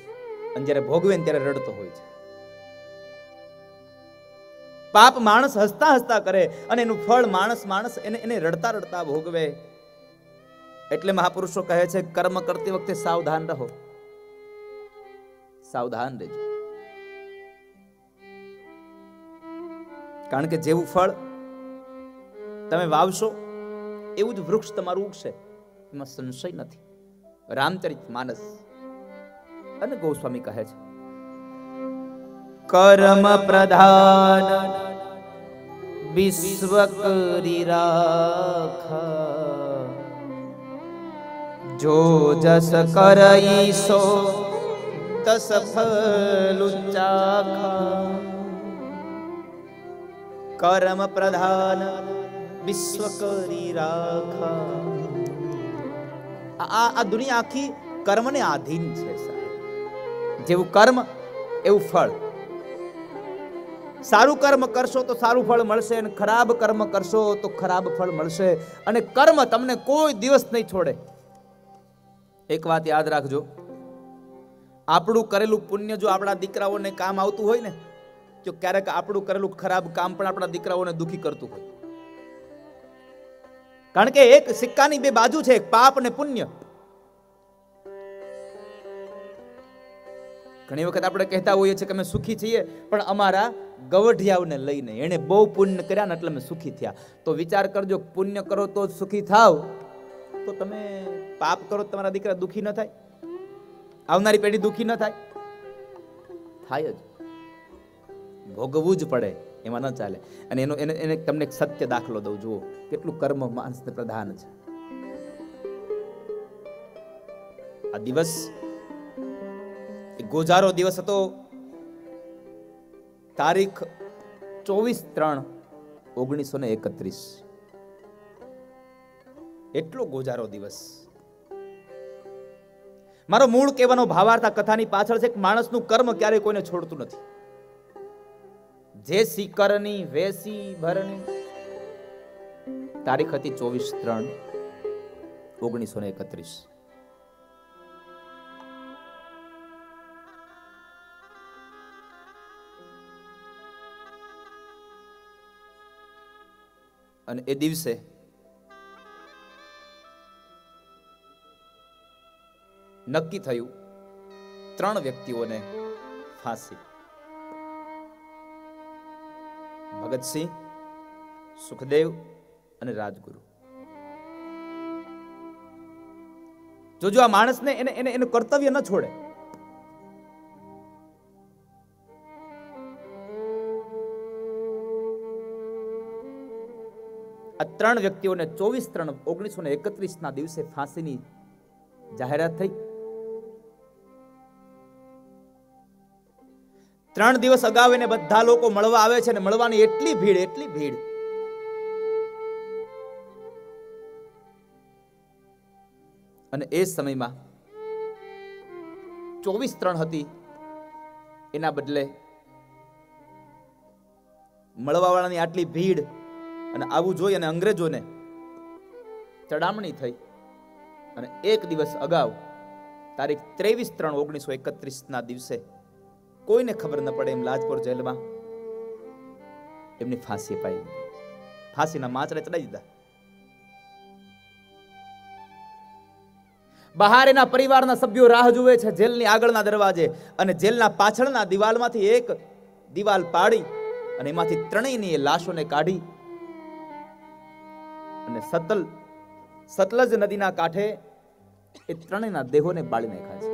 અને જ્યારે ભોગવે ને ત્યારે રડતો હોય છે. પાપ માણસ હસતા હસતા કરે અને એનું ફળ માણસ એને રડતા રડતા ભોગવે. એટલે મહાપુરુષો કહે છે, કર્મ કરતી વખતે સાવધાન રહો, સાવધાન રહેજો. કારણ કે જેવું ફળ તમે વાવશો એવું જ વૃક્ષ તમારું ઉગશે, એમાં સંશય નથી. રામચરિત માનસ અને ગોસ્વામી કહે છે, કર્મ પ્રધાન વિશ્વ કરી રાખા, જો જસ કરઈ સો તસ ફલ ચાખા. કર્મ પ્રધાન વિશ્વ કરી રાખા. આ દુનિયા આખી કર્મને આધીન છે સાહેબ. જેવું કર્મ એવું ફળ. સારું કર્મ કરશો તો સારું ફળ મળશે, અને ખરાબ કર્મ કરશો તો ખરાબ ફળ મળશે. અને કર્મ તમને કોઈ દિવસ નહીં છોડે. એક વાત યાદ રાખજો, આપણું કરેલું પુણ્ય જો આપણા દીકરાઓને કામ આવતું હોય ને, તો ક્યારેક આપણું કરેલું ખરાબ કામ પણ આપણા દીકરાઓને દુખી કરતું હોય. કારણ કે એક સિક્કાની બે બાજુ છે, પાપ અને પુણ્ય. ઘણી વખત આપણે કહેતા હોઈએ છીએ કે અમે સુખી છીએ, પણ અમારા ગવઢિયાઓને લઈને, એને બહુ પુણ્ય કર્યા ને એટલે અમે સુખી થયા. તો વિચાર કરજો, પુણ્ય કરો તો સુખી થાવ, તો તમે પાપ કરો તમારા દીકરા દુખી ન થાય? આવનારી પેઢી દુખી ન થાય? થાય જ. ભોગવવું જ પડે, એમાં ન ચાલે. અને એને તમને એક સત્ય દાખલો દઉં, જુઓ કેટલું કર્મ માણસને પ્રધાન છે. આ દિવસ ગોજારો દિવસ હતો, તારીખ 24/3 1931. એટલો ગોજારો દિવસ. મારો મૂળ કહેવાનો ભાવાર્થ આ કથાની પાછળ છે કે માણસનું કર્મ ક્યારેય કોઈને છોડતું નથી. જે સિકરની વેસી ભરની. તારીખ હતી 24/3/1931. અને એ દિવસે નક્કી થયું 3 વ્યક્તિઓને ફાંસી. ભગતસિંહ, સુખદેવ અને રાજગુરુ. જોજો આ માણસને એનું કર્તવ્ય ન છોડે. આ 3 વ્યક્તિઓને 24/3/1931 ના દિવસે ફાંસીની જાહેરાત થઈ. 3 દિવસ અગાઉ એને બધા લોકો મળવા આવે છે, અને મળવાની એટલી ભીડ. અને એ સમયમાં 24/3 હતી, એના બદલે મળવાવાળાની આટલી ભીડ અને આવું જોઈ અને અંગ્રેજોને ચડામણી થઈ. અને એક દિવસ અગાઉ તારીખ 23/3/1931 ના દિવસે કોઈને ખબર ન પડે એમ લાજપોર જેલમાં એમની ફાંસી અપાઈ. ફાંસીના માચડે ચડાવી દીધા. બહાર એના પરિવારના સભ્યો રાહ જુએ છે જેલની આગળના દરવાજે, અને જેલના પાછળના દિવાલમાંથી એક દિવાલ પાડી અને એમાંથી 3ની એ લાશોને કાઢી અને સતલજ નદીના કાંઠે એ 3ના દેહોને બાળી નાખ્યા છે.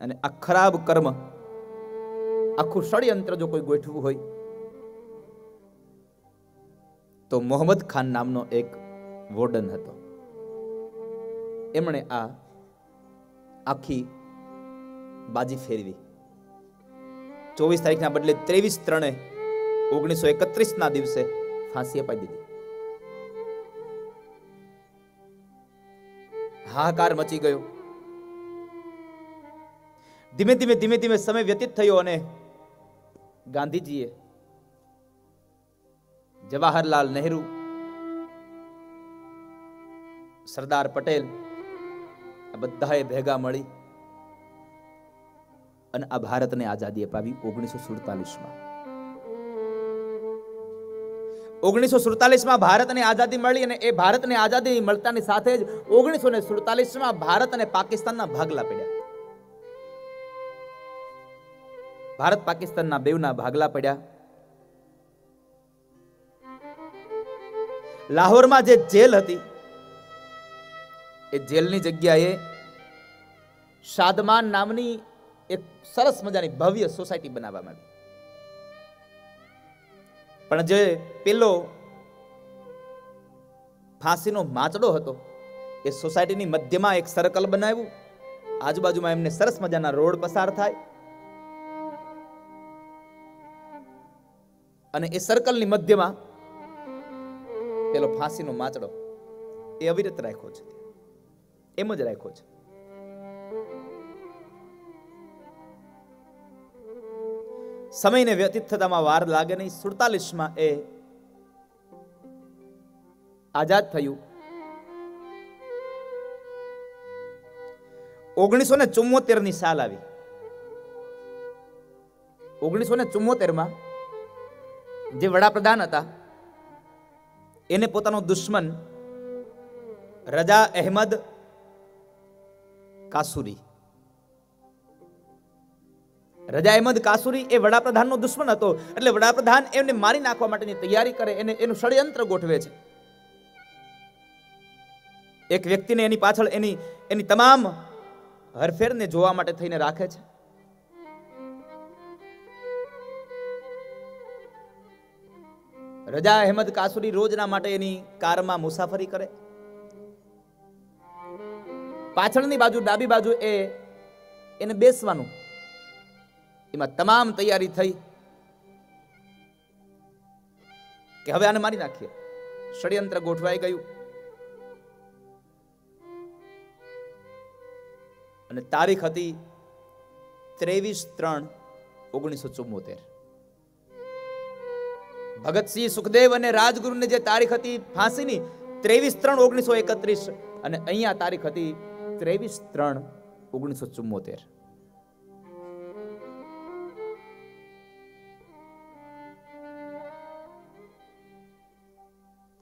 અને આ ખરાબ કર્મ, આખું ષડયંત્ર જો કોઈ ગોઠવું હોય તો મોહમ્મદ ખાન નામનો એક વોર્ડન હતો. એમણે આ આખી બાજી ફેરવી. 24 તારીખના બદલે 23/3/1931 ના દિવસે ફાંસી અપાઈ દીધી. હાહાકાર મચી ગયો. ધીમે ધીમે સમય વ્યતીત થયો અને ગાંધીજીએ, જવાહરલાલ નહેરુ, સરદાર પટેલ આ બધાએ ભેગા મળી અને આ ભારતને આઝાદી અપાવી 1947માં. 1947માં ભારતને આઝાદી મળી, અને એ ભારતને આઝાદી મળતાની સાથે જ 1947માં ભારત અને પાકિસ્તાનના ભાગલા પડ્યા. ભારત પાકિસ્તાનના બેવના ભાગલા પડ્યા. લાહોરમાં જે જેલ હતી એ જેલની જગ્યાએ શાદમાન નામની એક સરસ મજાની ભવ્ય સોસાયટી બનાવવામાં આવી. પણ જે પેલો ફાંસીનો માચડો હતો એ સોસાયટીની મધ્યમાં એક સર્કલ બનાવ્યું. આજુબાજુમાં એમને સરસ મજાના રોડ પસાર થાય, અને એ સર્કલની મધ્યમાં પેલો ફાંસીનો માચડો એ અવિરત રાખ્યો છે, એમ જ રાખ્યો છે. સમયને વ્યતીત થતામાં વાર લાગે નહીં. 47માં એ આઝાદ થયું. 1974ની સાલ આવી. 1974માં જે વડાપ્રધાન હતા એને પોતાનો દુશ્મન રજા અહેમદ કાસુરી એ વડાપ્રધાનનો દુશ્મન હતો. એટલે વડાપ્રધાન એમને મારી નાખવા માટેની તૈયારી કરે, એનું ષડયંત્ર ગોઠવે છે. એક વ્યક્તિને એની પાછળ એની તમામ હરફેરને જોવા માટે થઈને રાખે છે. રજા અહેમદ કાસુરી રોજના માટે એની કારમાં મુસાફરી કરે. પાછળની બાજુ ડાબી બાજુ એ એને બેસવાનું. એમાં તમામ તૈયારી થઈ કે હવે આને મારી નાખીએ. ષડયંત્ર ગોઠવાઈ ગયું અને તારીખ હતી 23/3/1974. ભગતસિંહ, સુખદેવ અને રાજગુરુની જે તારીખ હતી ફાંસીની 23/3/1931 અને અહીંયા તારીખ હતી 23/3/1974.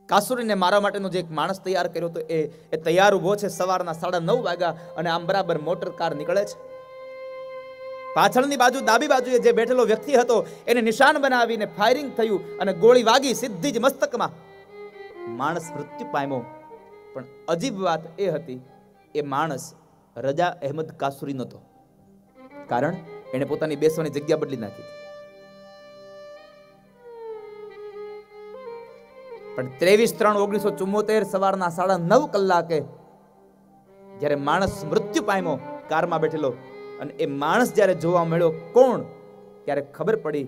કાસુરીને મારવા માટેનો જે એક માણસ તૈયાર કર્યો હતો એ તૈયાર ઉભો છે. સવારના 9:30 વાગ્યા અને આમ બરાબર મોટર કાર નીકળે છે. પાછળની બાજુ ડાબી બાજુએ જે બેઠેલો વ્યક્તિ હતો એને નિશાન બનાવીને ફાયરિંગ થયું અને ગોળી વાગી સીધી જ મસ્તકમાં. માણસ મૃત્યુ પામ્યો. પણ અજીબ વાત એ હતી, એ માણસ રજા અહેમદ કાસુરી નહોતો. કારણ એને પોતાની બેસવાની જગ્યા બદલી નાખી. પણ 23/3/1974 સવારના 9:30 કલાકે જ્યારે માણસ મૃત્યુ પામ્યો કારમાં બેઠેલો, અને એ માણસ જ્યારે જોવા મળ્યો કોણ, ત્યારે ખબર પડી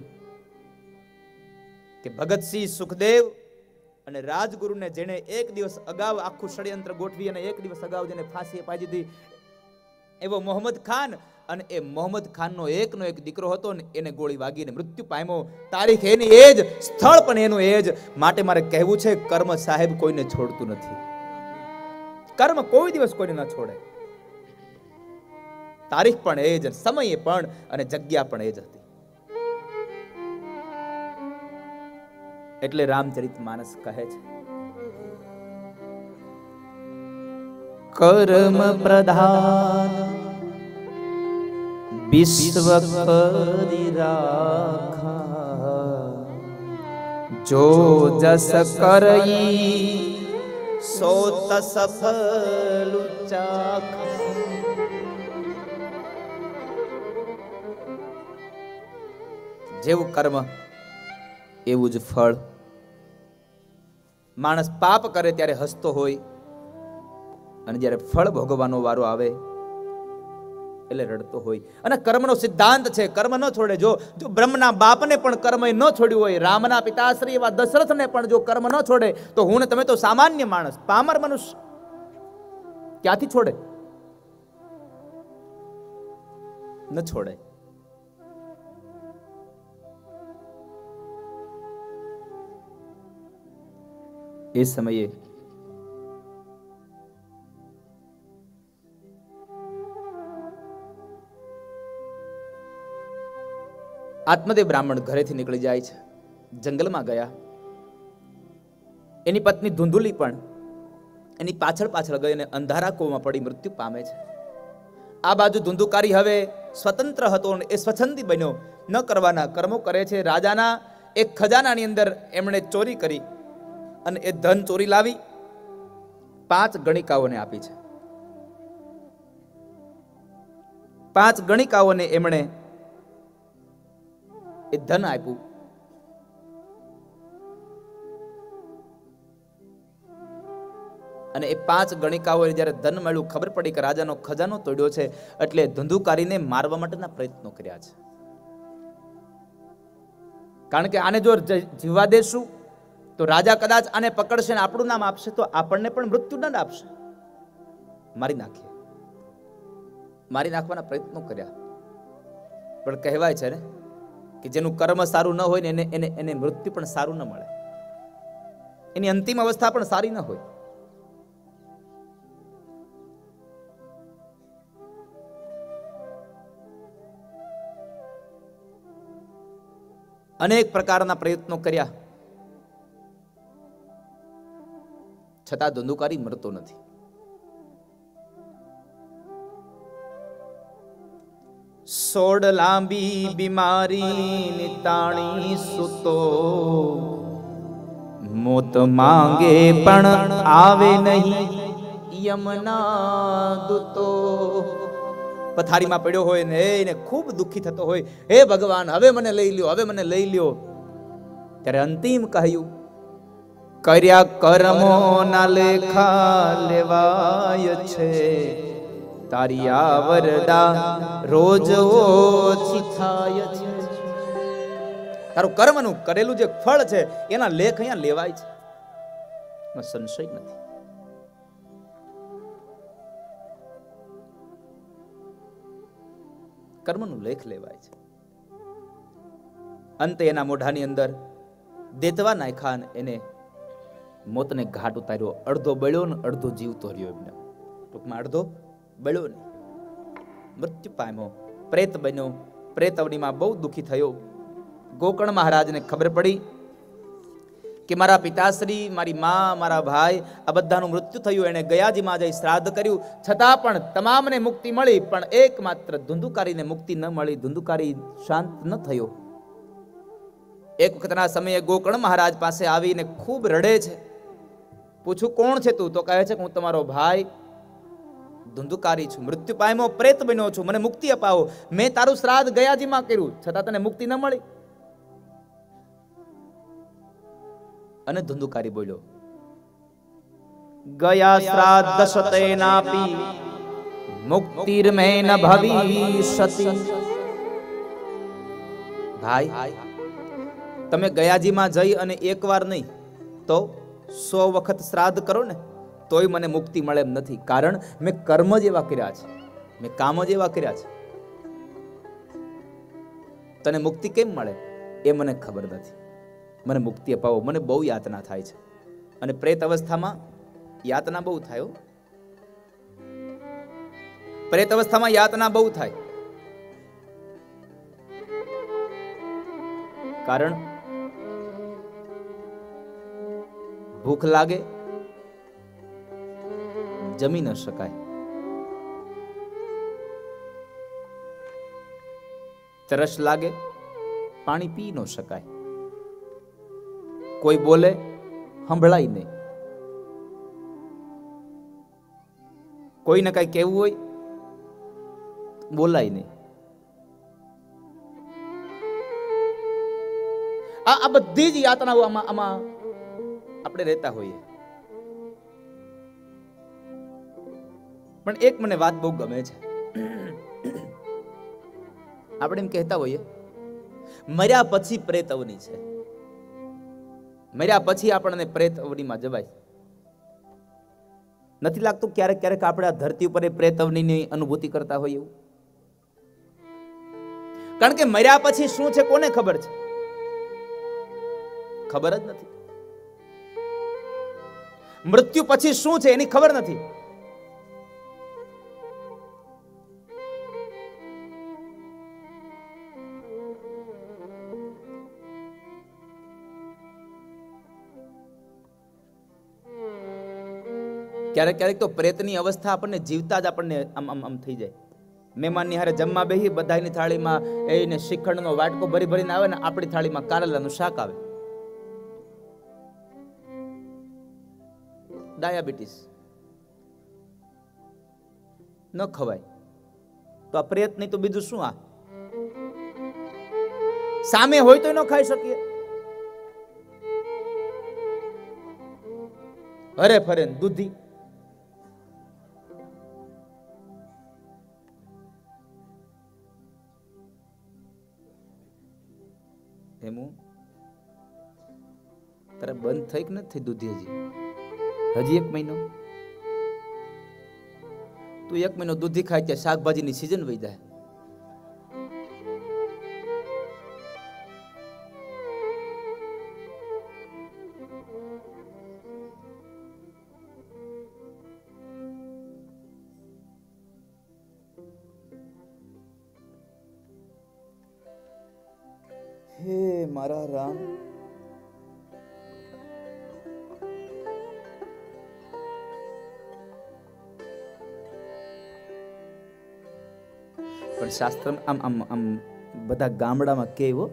કે ભગતસિંહ, સુખદેવ અને રાજગુરુને જેને એક દિવસ અગાઉ આખું ષડયંત્ર ગોઠવી અને એક દિવસ અગાઉ જેને ફાંસી અપાઈ દીધી એવો મોહમ્મદ ખાન, અને એ મોહમ્મદ ખાનનો એકનો એક દીકરો હતો ને એને ગોળી વાગીને મૃત્યુ પામ્યો. તારીખ એની એ જ, સ્થળ પણ એનું એ જ. માટે મારે કહેવું છે, કર્મ સાહેબ કોઈને છોડતું નથી. કર્મ કોઈ દિવસ કોઈને ન છોડે. તારીખ પણ એ જ, સમય પણ અને જગ્યા પણ એ જ હતી. એટલે રામચરિતમાનસ કહે છે, કર્મ પ્રધાન વિશ્વ કરી રાખા, જો જસ કરઈ સો તસ ફલ ચાખા. જેવું કર્મ એવું જ ફળ. માણસ પાપ કરે ત્યારે હસતો હોય અને જ્યારે ફળ ભોગવવાનો વારો આવે એટલે રડતો હોય. અને કર્મનો સિદ્ધાંત છે, કર્મ ન છોડે. જો બ્રહ્મના બાપને પણ કર્મ ન છોડ્યું હોય, રામના પિતાશ્રી એવા દશરથને પણ જો કર્મ ન છોડે, તો હું ને તમે તો સામાન્ય માણસ, પામર મનુષ્ય ક્યાંથી છોડે? ન છોડે. એ સમયે આત્મદેવ બ્રાહ્મણ ઘરેથી નીકળી જાય છે, જંગલમાં ગયા. એની પત્ની ધુંધુલી પણ એની પાછળ પાછળ ગઈ અને અંધારા કૂવામાં પડી મૃત્યુ પામે છે. આ બાજુ ધુંધુકારી હવે સ્વતંત્ર હતો અને એ સ્વચ્છંદી બન્યો, ન કરવાના કર્મો કરે છે. રાજાના એક ખજાનાની અંદર એમણે ચોરી કરી અને એ ધન ચોરી લાવી 5 ગણિકાઓને આપી છે. 5 ગણિકાઓને એમણે એ ધન આપ્યું. અને એ 5 ગણિકાઓએ જ્યારે ધન મળ્યું, ખબર પડી કે રાજાનો ખજાનો તોડ્યો છે, એટલે ધુંધુકારીને મારવા માટેના પ્રયત્નો કર્યા છે. કારણ કે આને જો જીવવા દેશું તો રાજા કદાચ આને પકડશે ને આપણું નામ આપશે તો આપણને પણ મૃત્યુદંડ આપશે. મારી નાખીએ. મારી નાખવાના પ્રયત્નો કર્યા. પણ કહેવાય છે ને કે જેનું કર્મ સારું ન હોય ને એને મૃત્યુ પણ સારું ન મળે, એની અંતિમ અવસ્થા પણ સારી ન હોય. અનેક પ્રકારના પ્રયત્નો કર્યા, છતાં ધુંધુકારી મરતો નથી. સોડ લાંબી બીમારી નિતાણી સુતો, મોત માંગે પણ આવે નહીં યમના દૂતો. પથારીમાં પડ્યો હોય ને એને ખૂબ દુઃખી થતો હોય, હે ભગવાન હવે મને લઈ લ્યો, હવે મને લઈ લ્યો. ત્યારે અંતિમ કહ્યું, કર્યા કર્મો ના લેખા લેવાય છે, તારી આ વરદા રોજ ઓછી થાય છે. તારું કર્મનું કરેલું જે ફળ છે એના લેખ અહીંયા લેવાય છે, એમાં સંશય નથી. કર્મનું લેખ લેવાય છે. અંતે એના મોઢાની અંદર દેતવા નાખ્યા ને એને મોતને ઘાટ ઉતાર્યો. અડધો બળ્યો ને અડધો જીવતો રહ્યો. એમને ટૂંકમાં અડધો બળ્યો ને મૃત્યુ પામ્યો, પ્રેત બન્યો. પ્રેત અવનીમાં બહુ દુઃખી થયો. ગોકર્ણ મહારાજને ખબર પડી કે મારા પિતાશ્રી, મારી માં, મારા ભાઈ આ બધાનું મૃત્યુ થયું. એને ગયાજીમાં જઈ શ્રાદ્ધ કર્યું, છતાં પણ તમામને મુક્તિ મળી, પણ એકમાત્ર ધુંધુકારીને મુક્તિ ન મળી. ધુંધુકારી શાંત ન થયો. એક વખતના સમયે ગોકર્ણ મહારાજ પાસે આવીને ખૂબ રડે છે. પૂછું કોણ છે તું? તો કહે છે કે હું તમારો ભાઈ ધુંધુકારી છું, મૃત્યુ પામ્યો, પ્રેત બન્યો છું, મને મુક્તિ અપાવો. મેં તારું શ્રાદ્ધ ગયાજીમાં કર્યું, છતાં તને મુક્તિ ન મળી. અને ધુંધુકારી બોલ્યો, ગયા શ્રાદ્ધ શતેનાપી મુક્તિર્મેન ભવિષ્યતિ. ભાઈ, તમે ગયાજીમાં જઈ અને એકવાર નહીં તો 100 વખત શ્રાદ્ધ કરો ને તોય મને મુક્તિ મળે એમ નથી. કારણ મેં કર્મ જ એવા કર્યા છે, મેં કામ જ એવા કર્યા છે. તને મુક્તિ કેમ મળે એ મને ખબર નથી. મને મુક્તિ અપાવો, મને બહુ યાતના થાય છે. અને પ્રેત અવસ્થામાં યાતના બહુ થાય. પ્રેત અવસ્થામાં યાતના બહુ થાય. કારણ ભૂખ લાગે જમી ન શકાય, તરસ લાગે પાણી પી ન શકાય, કોઈ બોલે સંભળાય નહીં, કોઈને કઈ કહેવું હોય બોલાય નહીં. આ બધી જ યાતનાઓ આમાં આપણે રહેતા હોઈએ. પણ એક મને વાત બહુ ગમે છે. આપણે એમ કહેતા હોઈએ મર્યા પછી પ્રેત અવની છે, મર્યા પછી આપણને પ્રેત અવનીમાં જવાય. નથી લાગતું ક્યારેક ક્યારેક આપણે આ ધરતી ઉપર પ્રેત અવનીની અનુભૂતિ કરતા હોઈએ એવું? કારણ કે મર્યા પછી શું છે કોને ખબર છે? ખબર જ નથી. મૃત્યુ પછી શું છે એની ખબર નથી. ક્યારેક ક્યારેક તો પ્રેતની અવસ્થા આપણને જીવતા જ આપણને આમ થઈ જાય. મહેમાનની હારે જમવા બેહી, બધાની થાળીમાં એને શ્રીખંડનો વાટકો ભરી ભરીને આવે ને આપણી થાળીમાં કારેલાનું શાક આવે. ડાયાબિટીસ ન ખવાય તો આ પ્રેત નહીં તો બીજું શું? આ સામે હોય તો ન ખાઈ શકીએ. હરે ફરે દૂધી એમું તારે બંધ થઈ કે નથી દૂધી? હજી 1 મહિનો તું 1 મહિનો દૂધી ખાય ત્યાં શાકભાજીની સિઝન વહી જાય. હે મારા રામ, પણ શાસ્ત્ર આમ બધા ગામડામાં કેવો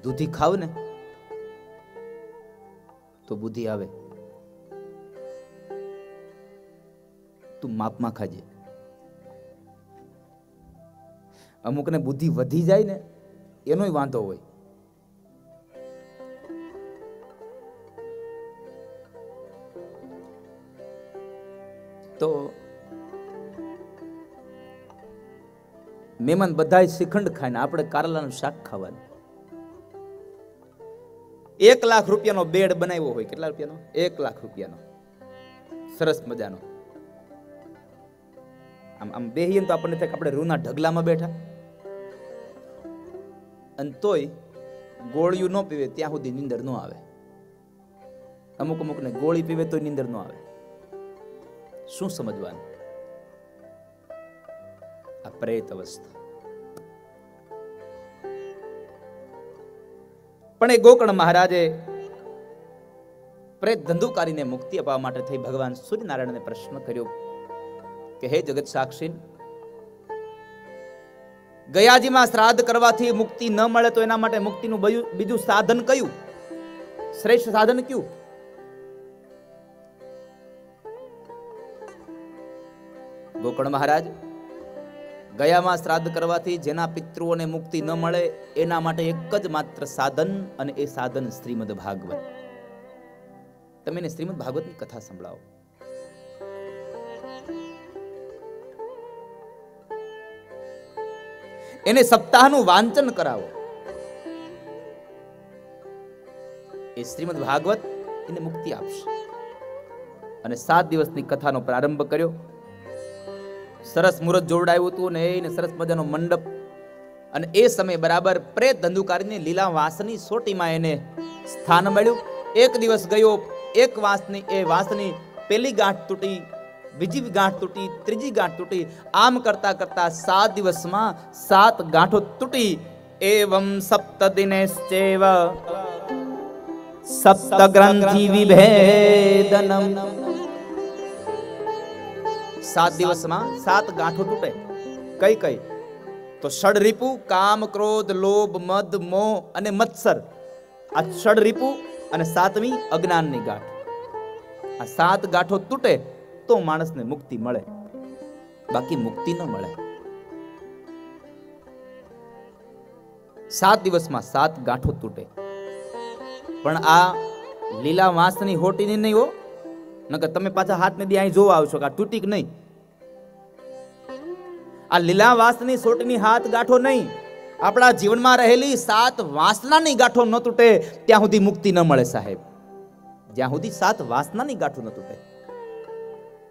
દૂધી ખાવ ને તો બુદ્ધિ આવે. તું માપમાં ખાજે. અમુકને બુદ્ધિ વધી જાય ને એનોય વાંધો હોય. તો મહેમાન બધાય શ્રીખંડ ખાય ને આપણે કારેલાનું શાક ખાવાનું. 1 લાખ રૂપિયાનો બેડ બનાવ્યો હોય, કેટલા રૂપિયાનો? 1 લાખ રૂપિયાનો, સરસ મજાનો. આમ આમ બેહીએ તો આપણને થાય કે આપણે રૂના ઢગલામાં બેઠા. અને તોય ગોળિયું ન પીવે ત્યાં સુધી નીંદર ન આવે. અમુક અમુકને ગોળી પીવે તો નીંદર ન આવે. શું સમજવાનું? આ પ્રેત અવસ્થા. પણ એ ગોકર્ણ મહારાજે પ્રેત ધંધુકારીને મુક્તિ અપાવવા માટે થઈ ભગવાન સૂર્યનારાયણને પ્રશ્ન કર્યો કે હે જગત સાક્ષી, ગયાજીમાં શ્રાદ્ધ કરવાથી મુક્તિ ન મળે તો એના માટે મુક્તિનું બીજું સાધન કયું? શ્રેષ્ઠ સાધન કયું? ગોકર્ણ મહારાજ, ગયામાં શ્રાદ્ધ કરવાથી જેના પિતૃઓને મુક્તિ ન મળે એના માટે એક જ માત્ર સાધન, અને એ સાધન શ્રીમદ ભાગવત. તમે એને શ્રીમદ ભાગવતની કથા સંભળાવો. એને સપ્તાહનું વાંચન કરાવો. એ શ્રીમદ ભાગવત એને મુક્તિ આપશે. અને 7 દિવસની કથાનો પ્રારંભ કર્યો. સરસ મુહૂર્ત જોડાયું હતું ને એને સરસ મજાનો મંડપ. અને એ સમય બરાબર પ્રેત ધંધુકારીની લીલા વાંસની સોટીમાં એને સ્થાન મળ્યું. એક દિવસ ગયો, એક વાંસની પેલી ગાંઠ તૂટી, બીજી ગાંઠ તૂટી, ત્રીજી ગાંઠ તૂટી. આમ કરતા કરતા 7 દિવસમાં 7 ગાંઠો તૂટી. એવમ 7 દિનેશ્ચેવ સપ્ત ગ્રંથિ વિભેદનમ. 7 દિવસમાં 7 ગાંઠો તૂટે. કઈ કઈ? તો ષડરીપુ, કામ, ક્રોધ, લોભ, મદ, મોહ અને મત્સર. આ ષડરીપુ અને 7મી અજ્ઞાનની ગાંઠ. આ 7 ગાંઠો તૂટે તો માણસને મુક્તિ મળે, બાકી મુક્તિ ન મળે. 7 દિવસમાં 7 ગાંઠો તૂટે. પણ આ લીલા વાંસની હોટીની નહીં હો, નકર તમે પાછા હાથને દી અહીં જોવા આવશો કે આ તૂટી કે નહીં. આ લીલા વાંસની સોટીની હાથ ગાંઠો નહીં, આપણા જીવનમાં રહેલી 7 વાસનાની ગાંઠો ન તૂટે ત્યાં સુધી મુક્તિ ન મળે સાહેબ. જ્યાં સુધી 7 વાસનાની ગાંઠો ન તૂટે.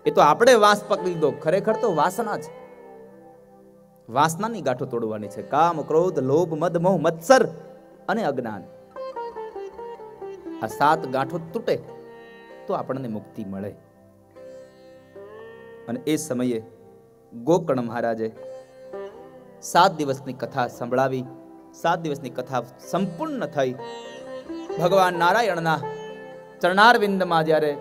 એ તો આપણે વાસ પકડી દો, ખરેખર તો વાસના છે. વાસનાની ગાંઠો તોડવાની છે. કામ, ક્રોધ, લોભ, મદ, મોહ, મત્સર અને અજ્ઞાન. આ 7 ગાંઠો તૂટે તો આપણને મુક્તિ મળે. અને એ સમયે ગોકર્ણ મહારાજે 7 દિવસની કથા સંભળાવી. 7 દિવસની કથા સંપૂર્ણ થઈ. ભગવાન નારાયણના ચરણારવિંદમાં જ્યારે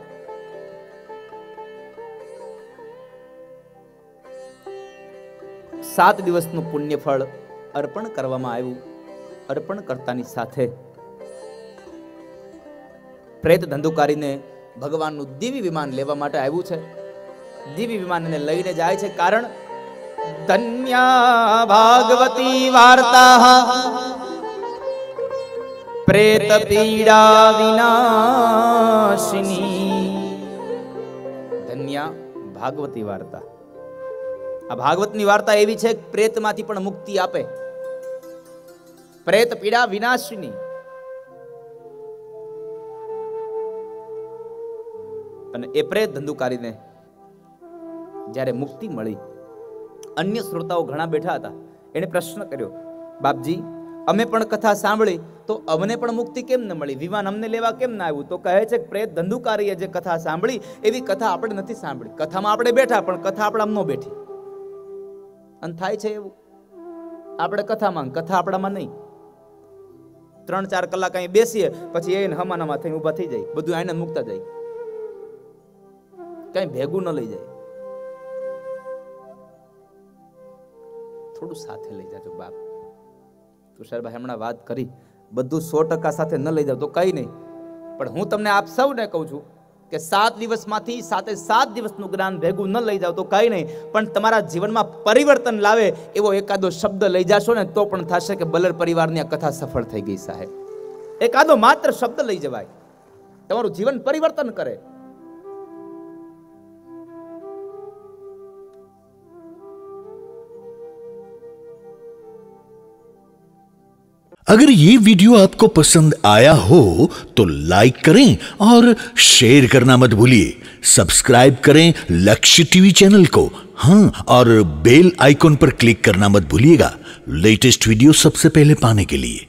સાત દિવસનું પુણ્ય ફળ અર્પણ કરવામાં આવ્યું. અર્પણ કરતાની સાથે પ્રેત ધંધુકારીને ભગવાનનું દિવ્ય વિમાન લેવા માટે આવ્યું છે. દિવ્ય વિમાન એને લઈને જાય છે. કારણ ધન્યા ભાગવતી વાર્તા પ્રેત પીડા વિનાશિની. ધન્યા ભાગવતી વાર્તા. આ ભાગવતની વાર્તા એવી છે કે પ્રેતમાંથી પણ મુક્તિ આપે. પ્રેત પીડા વિનાશિની. અને એ પ્રેત ધંધુકારીને જ્યારે મુક્તિ મળી, અન્ય શ્રોતાઓ ઘણા બેઠા હતા. એને પ્રશ્ન કર્યો, બાપજી અમે પણ કથા સાંભળી તો અમને પણ મુક્તિ કેમ ન મળી? વિમાન અમને લેવા કેમ ના આવ્યું? તો કહે છે કે પ્રેત ધંધુકારીએ જે કથા સાંભળી એવી કથા આપણે નથી સાંભળી. કથામાં આપણે બેઠા પણ કથા આપણામાં ન બેઠી. અને થાય છે એવું, આપણે કથામાં, કથા આપણામાં નહીં. 3-4 કલાક અહીં બેસીએ, પછી એને હમાનામાં થઈને ઊભા થઈ જાય, બધું આઈને મૂકતા જાય, કઈ ભેગું ન લઈ જાય. થોડું સાથે લઈ જાજો બાપ. તુષારભાઈ હમણાં વાત કરી, બધું 100% સાથે ન લઈ જાવ તો કઈ નહીં. પણ હું તમને આપ સૌને કહું છું કે 7 દિવસમાંથી 7 દિવસનું જ્ઞાન ભેગું ન લઈ જાવ તો કઈ નહીં, પણ તમારા જીવનમાં પરિવર્તન લાવે એવો એકાદો શબ્દ લઈ જાશો ને તો પણ થશે કે બલર પરિવારની આ કથા સફળ થઈ ગઈ સાહેબ. એકાદો માત્ર શબ્દ લઈ જવાય, તમારું જીવન પરિવર્તન કરે. अगर ये वीडियो आपको पसंद आया हो तो लाइक करें और शेयर करना मत भूलिए। सब्सक्राइब करें लक्ष्य टीवी चैनल को, हाँ, और बेल आइकॉन पर क्लिक करना मत भूलिएगा लेटेस्ट वीडियो सबसे पहले पाने के लिए।